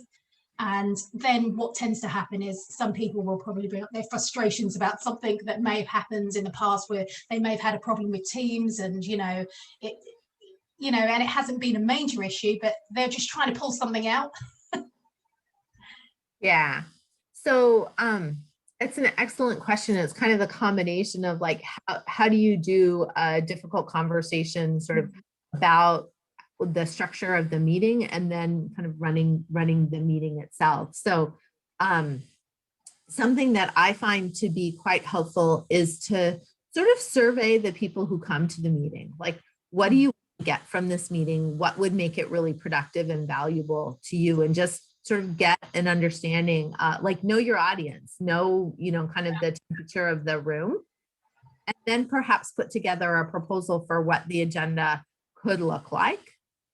And then what tends to happen is some people will probably bring up their frustrations about something that may have happened in the past, where they may have had a problem with Teams, and and it hasn't been a major issue, but they're just trying to pull something out.
Yeah. So it's an excellent question. It's kind of the combination of like, how do you do a difficult conversation sort of about the structure of the meeting, and then kind of running the meeting itself. So something that I find to be quite helpful is to sort of survey the people who come to the meeting. Like, what do you get from this meeting? What would make it really productive and valuable to you? And just sort of get an understanding, like know your audience, know, kind of the temperature of the room, and then perhaps put together a proposal for what the agenda could look like.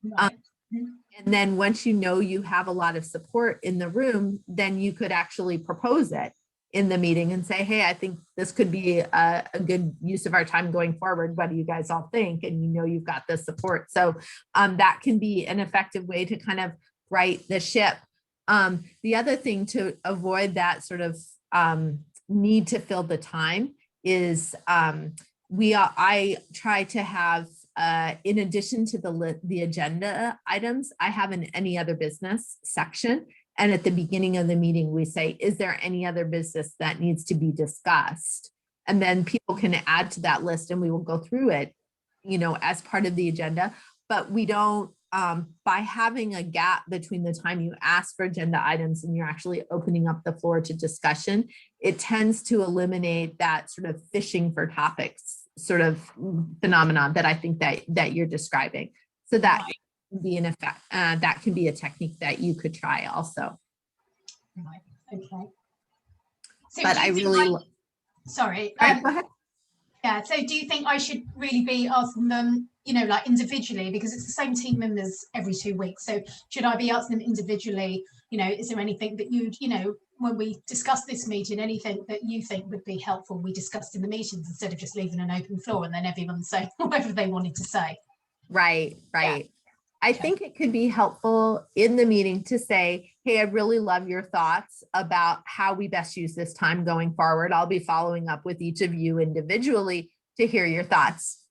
Right.
And then once you have a lot of support in the room, then you could actually propose it in the meeting and say, hey, I think this could be a good use of our time going forward. What do you guys all think? And you've got the support. So that can be an effective way to kind of right the ship. The other thing to avoid that sort of need to fill the time is I try to have, in addition to the agenda items, I have an any other business section. And at the beginning of the meeting, we say, is there any other business that needs to be discussed? And then people can add to that list, and we will go through it, as part of the agenda. But we don't, by having a gap between the time you ask for agenda items and you're actually opening up the floor to discussion, it tends to eliminate that sort of fishing for topics sort of phenomenon that I think that you're describing. So that can be an effect, that can be a technique that you could try also.
Right. Okay. So
but I really,
sorry.
Go ahead.
Yeah. So do you think I should really be asking them, like individually, because it's the same team members every 2 weeks? So should I be asking them individually, is there anything that you'd, when we discuss this meeting, anything that you think would be helpful we discussed in the meetings, instead of just leaving an open floor and then everyone say whatever they wanted to say?
Right.
Yeah.
I think it could be helpful in the meeting to say, hey, I really love your thoughts about how we best use this time going forward. I'll be following up with each of you individually to hear your thoughts,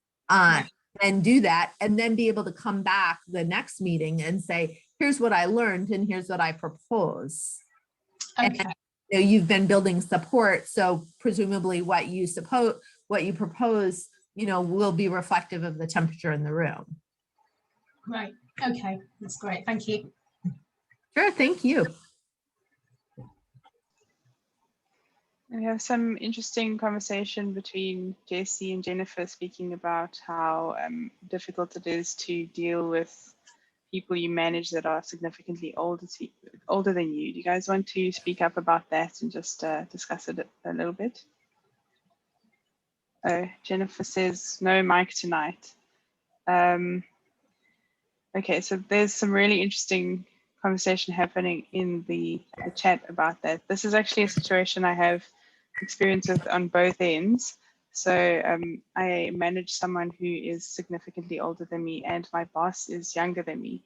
and do that, and then be able to come back the next meeting and say, here's what I learned and here's what I propose.
Okay.
And, you've been building support, so presumably what you propose, will be reflective of the temperature in the room.
Right. Okay. That's great. Thank you.
Sure. Thank you.
We have some interesting conversation between Jessie and Jennifer, speaking about how difficult it is to deal with people you manage that are significantly older than you. Do you guys want to speak up about that and just discuss it a little bit? Oh, Jennifer says no mic tonight. Okay, so there's some really interesting conversation happening in the chat about that. This is actually a situation I have experience with on both ends. So I manage someone who is significantly older than me, and my boss is younger than me.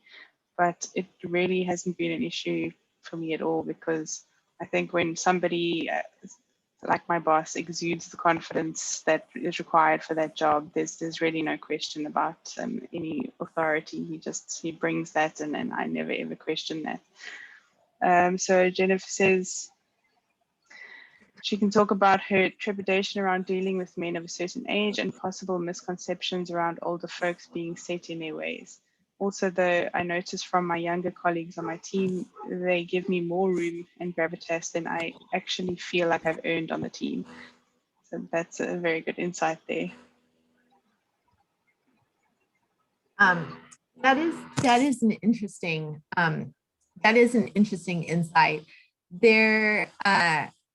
But it really hasn't been an issue for me at all, because I think when somebody like my boss exudes the confidence that is required for that job, there's really no question about any authority. He brings that, and I never ever question that. So Jennifer says, She can talk about her trepidation around dealing with men of a certain age and possible misconceptions around older folks being set in their ways. Also, though, I notice from my younger colleagues on my team, they give me more room and gravitas than I actually feel like I've earned on the team. So that's a very good insight there.
That is an interesting insight. There,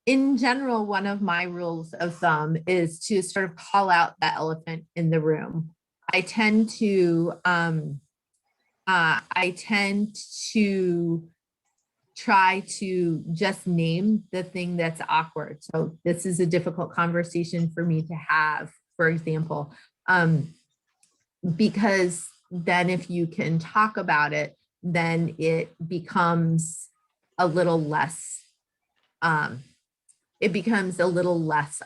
in general, one of my rules of thumb is to sort of call out the elephant in the room. I tend to try to just name the thing that's awkward. So this is a difficult conversation for me to have, for example, because then if you can talk about it, then it becomes a little less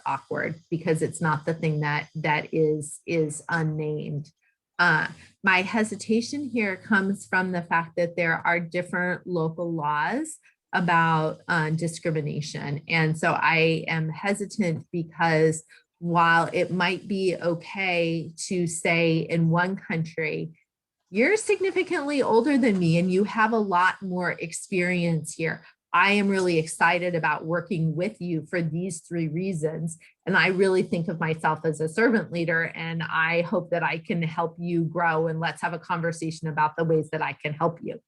awkward because it's not the thing that is unnamed. My hesitation here comes from the fact that there are different local laws about discrimination. And so I am hesitant because while it might be okay to say in one country, you're significantly older than me and you have a lot more experience here. I am really excited about working with you for these 3 reasons. And I really think of myself as a servant leader, and I hope that I can help you grow, and let's have a conversation about the ways that I can help you.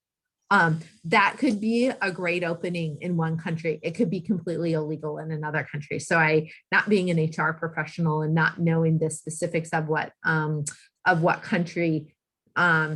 That could be a great opening in one country. It could be completely illegal in another country. So not being an HR professional and not knowing the specifics of what country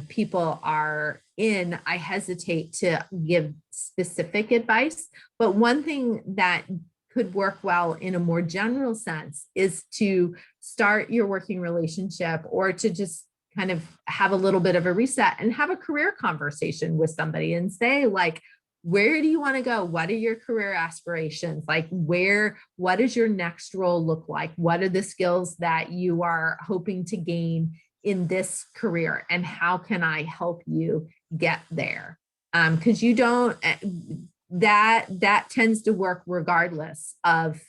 people are in, I hesitate to give specific advice. But one thing that could work well in a more general sense is to start your working relationship, or to just kind of have a little bit of a reset and have a career conversation with somebody and say, like, where do you want to go? What are your career aspirations? Like, what does your next role look like? What are the skills that you are hoping to gain in this career? And how can I help you get there? Because you don't, that tends to work regardless of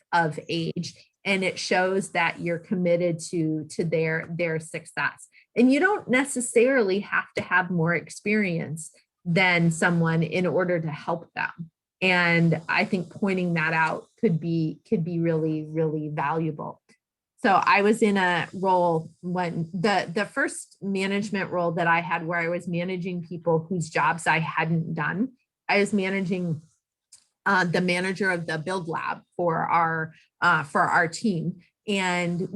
age. And it shows that you're committed to their success. And you don't necessarily have to have more experience than someone in order to help them. And I think pointing that out could be really, really valuable. So I was in a role when the first management role that I had, where I was managing people whose jobs I hadn't done. I was managing the manager of the build lab for our team. And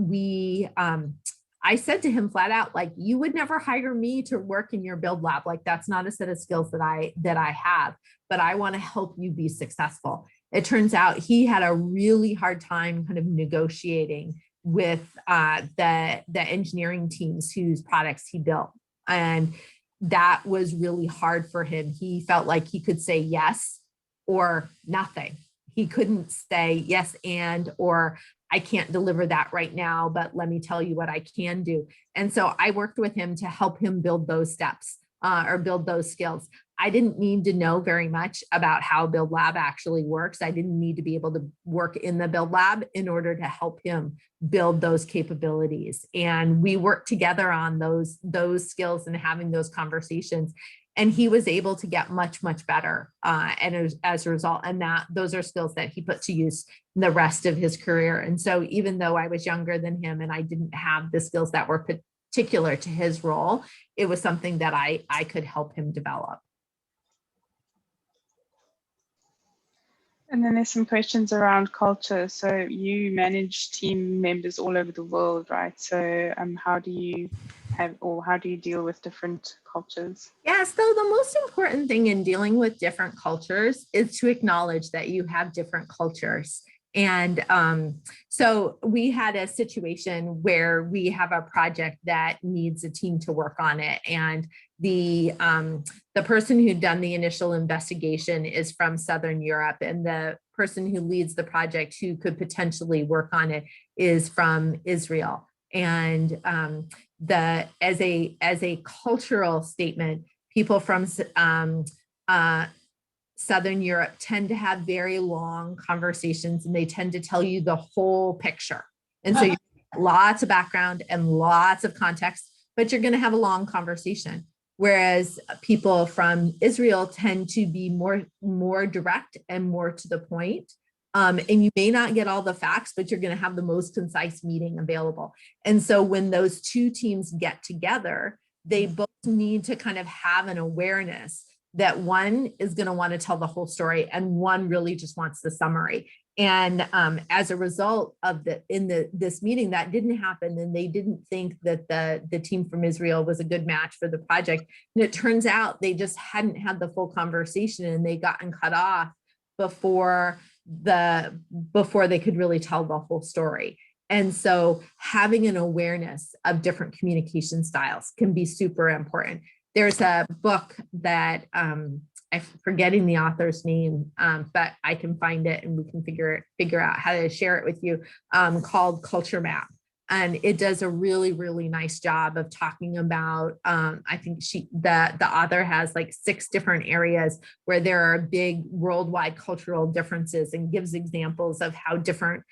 I said to him flat out, like, you would never hire me to work in your build lab. Like, that's not a set of skills that I have, but I want to help you be successful. It turns out he had a really hard time kind of negotiating with the engineering teams whose products he built. And that was really hard for him. He felt like he could say yes or nothing. He couldn't say yes or I can't deliver that right now, but let me tell you what I can do. And so I worked with him to help him build those steps or build those skills. I didn't need to know very much about how Build Lab actually works. I didn't need to be able to work in the Build Lab in order to help him build those capabilities. And we worked together on those skills and having those conversations. And he was able to get much, much better. And as a result, and those are skills that he put to use the rest of his career. And so even though I was younger than him and I didn't have the skills that were particular to his role, it was something that I could help him develop.
And then there's some questions around culture. So you manage team members all over the world, right? So how do you deal with different cultures?
Yeah, so the most important thing in dealing with different cultures is to acknowledge that you have different cultures. And so we had a situation where we have a project that needs a team to work on it. And the person who'd done the initial investigation is from Southern Europe, and the person who leads the project who could potentially work on it is from Israel. And as a cultural statement, people from Southern Europe tend to have very long conversations, and they tend to tell you the whole picture. And so you have lots of background and lots of context, but you're going to have a long conversation. Whereas people from Israel tend to be more direct and more to the point. And you may not get all the facts, but you're going to have the most concise meeting available. And so when those two teams get together, they both need to kind of have an awareness that one is going to want to tell the whole story and one really just wants the summary. And as a result of this meeting, that didn't happen, and they didn't think that the team from Israel was a good match for the project. And it turns out they just hadn't had the full conversation, and they gotten cut off before they could really tell the whole story. And so having an awareness of different communication styles can be super important. There's a book that I'm forgetting the author's name, but I can find it and we can figure out how to share it with you, called Culture Map. And it does a really, really nice job of talking about, I think the author has like 6 different areas where there are big worldwide cultural differences, and gives examples of how different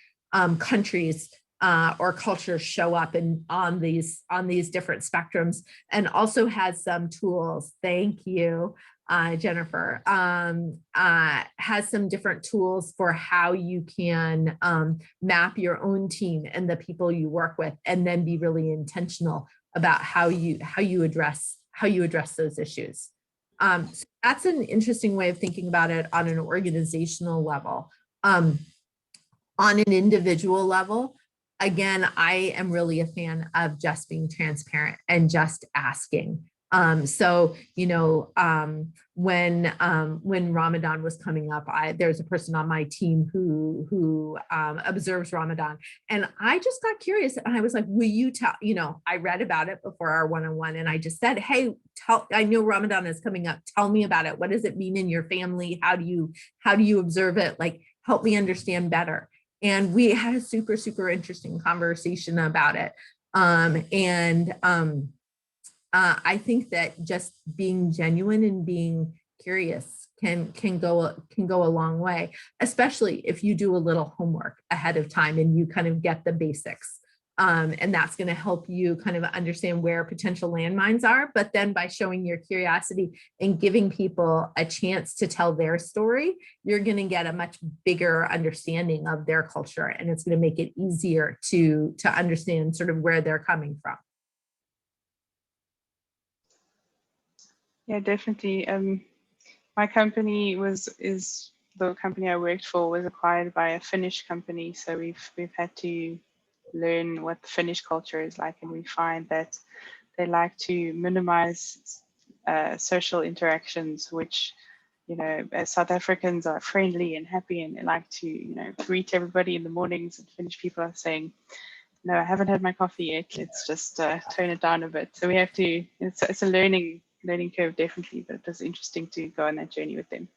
countries or cultures show up on these different spectrums, and also has some tools. Thank you, Jennifer. Has some different tools for how you can map your own team and the people you work with, and then be really intentional about how you address those issues. So that's an interesting way of thinking about it on an organizational level. On an individual level, again, I am really a fan of just being transparent and just asking. So, when Ramadan was coming up, there's a person on my team who observes Ramadan, and I just got curious, and I was like, will you tell, I read about it before our one-on-one, and I just said, hey, I know Ramadan is coming up. Tell me about it. What does it mean in your family? How do you observe it? Like, help me understand better. And we had a super, super interesting conversation about it. I think that just being genuine and being curious can go a long way, especially if you do a little homework ahead of time and you kind of get the basics. And that's going to help you kind of understand where potential landmines are. But then by showing your curiosity and giving people a chance to tell their story, you're going to get a much bigger understanding of their culture, and it's going to make it easier to understand sort of where they're coming from.
Yeah, definitely. My company is the company I worked for was acquired by a Finnish company, so we've had to learn what the Finnish culture is like, and we find that they like to minimize social interactions, which, as South Africans are friendly and happy and they like to, greet everybody in the mornings, and Finnish people are saying, no, I haven't had my coffee yet. Let's just tone it down a bit. So we have to, it's a learning curve, definitely, but it was interesting to go on that journey with them.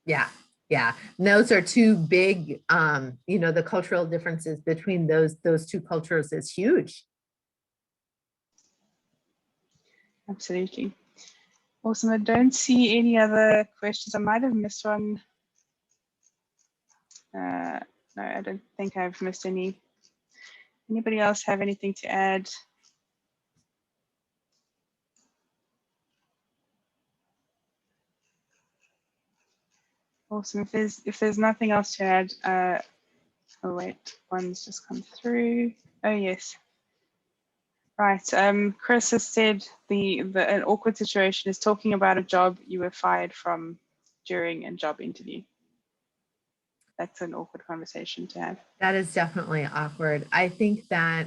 Yeah. Yeah, and those are two big, the cultural differences between those two cultures is huge.
Absolutely. Awesome. I don't see any other questions. I might have missed one. No, I don't think I've missed any. Anybody else have anything to add? Awesome. If there's nothing else to add, oh wait, one's just come through. Oh yes. Right. Chris has said an awkward situation is talking about a job you were fired from during a job interview. That's an awkward conversation to have.
That is definitely awkward. I think that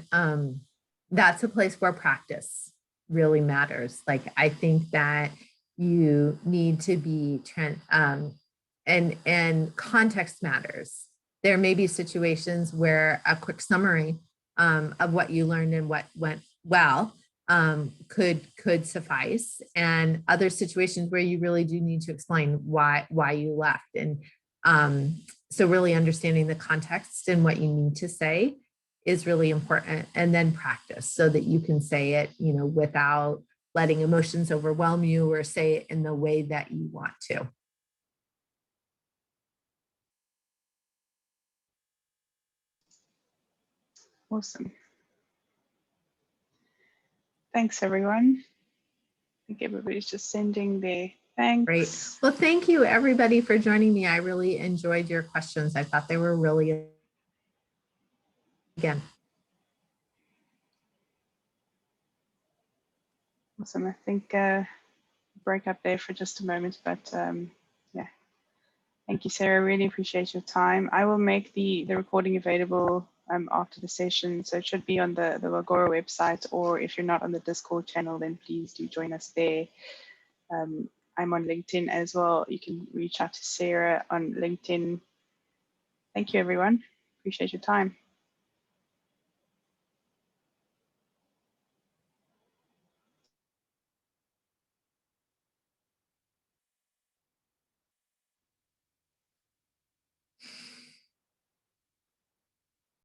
that's a place where practice really matters. Like, I think that you need to be and context matters. There may be situations where a quick summary of what you learned and what went well could suffice, and other situations where you really do need to explain why you left. And so really understanding the context and what you need to say is really important, and then practice so that you can say it, without letting emotions overwhelm you, or say it in the way that you want to.
Awesome. Thanks, everyone. I think everybody's just sending their thanks.
Great. Well, thank you everybody for joining me. I really enjoyed your questions. I thought they were really, again.
Awesome. I think break up there for just a moment, but yeah. Thank you, Sarah. Really appreciate your time. I will make the recording available after the session. So it should be on the Wagora website, or if you're not on the Discord channel, then please do join us there. I'm on LinkedIn as well. You can reach out to Sarah on LinkedIn. Thank you, everyone. Appreciate your time.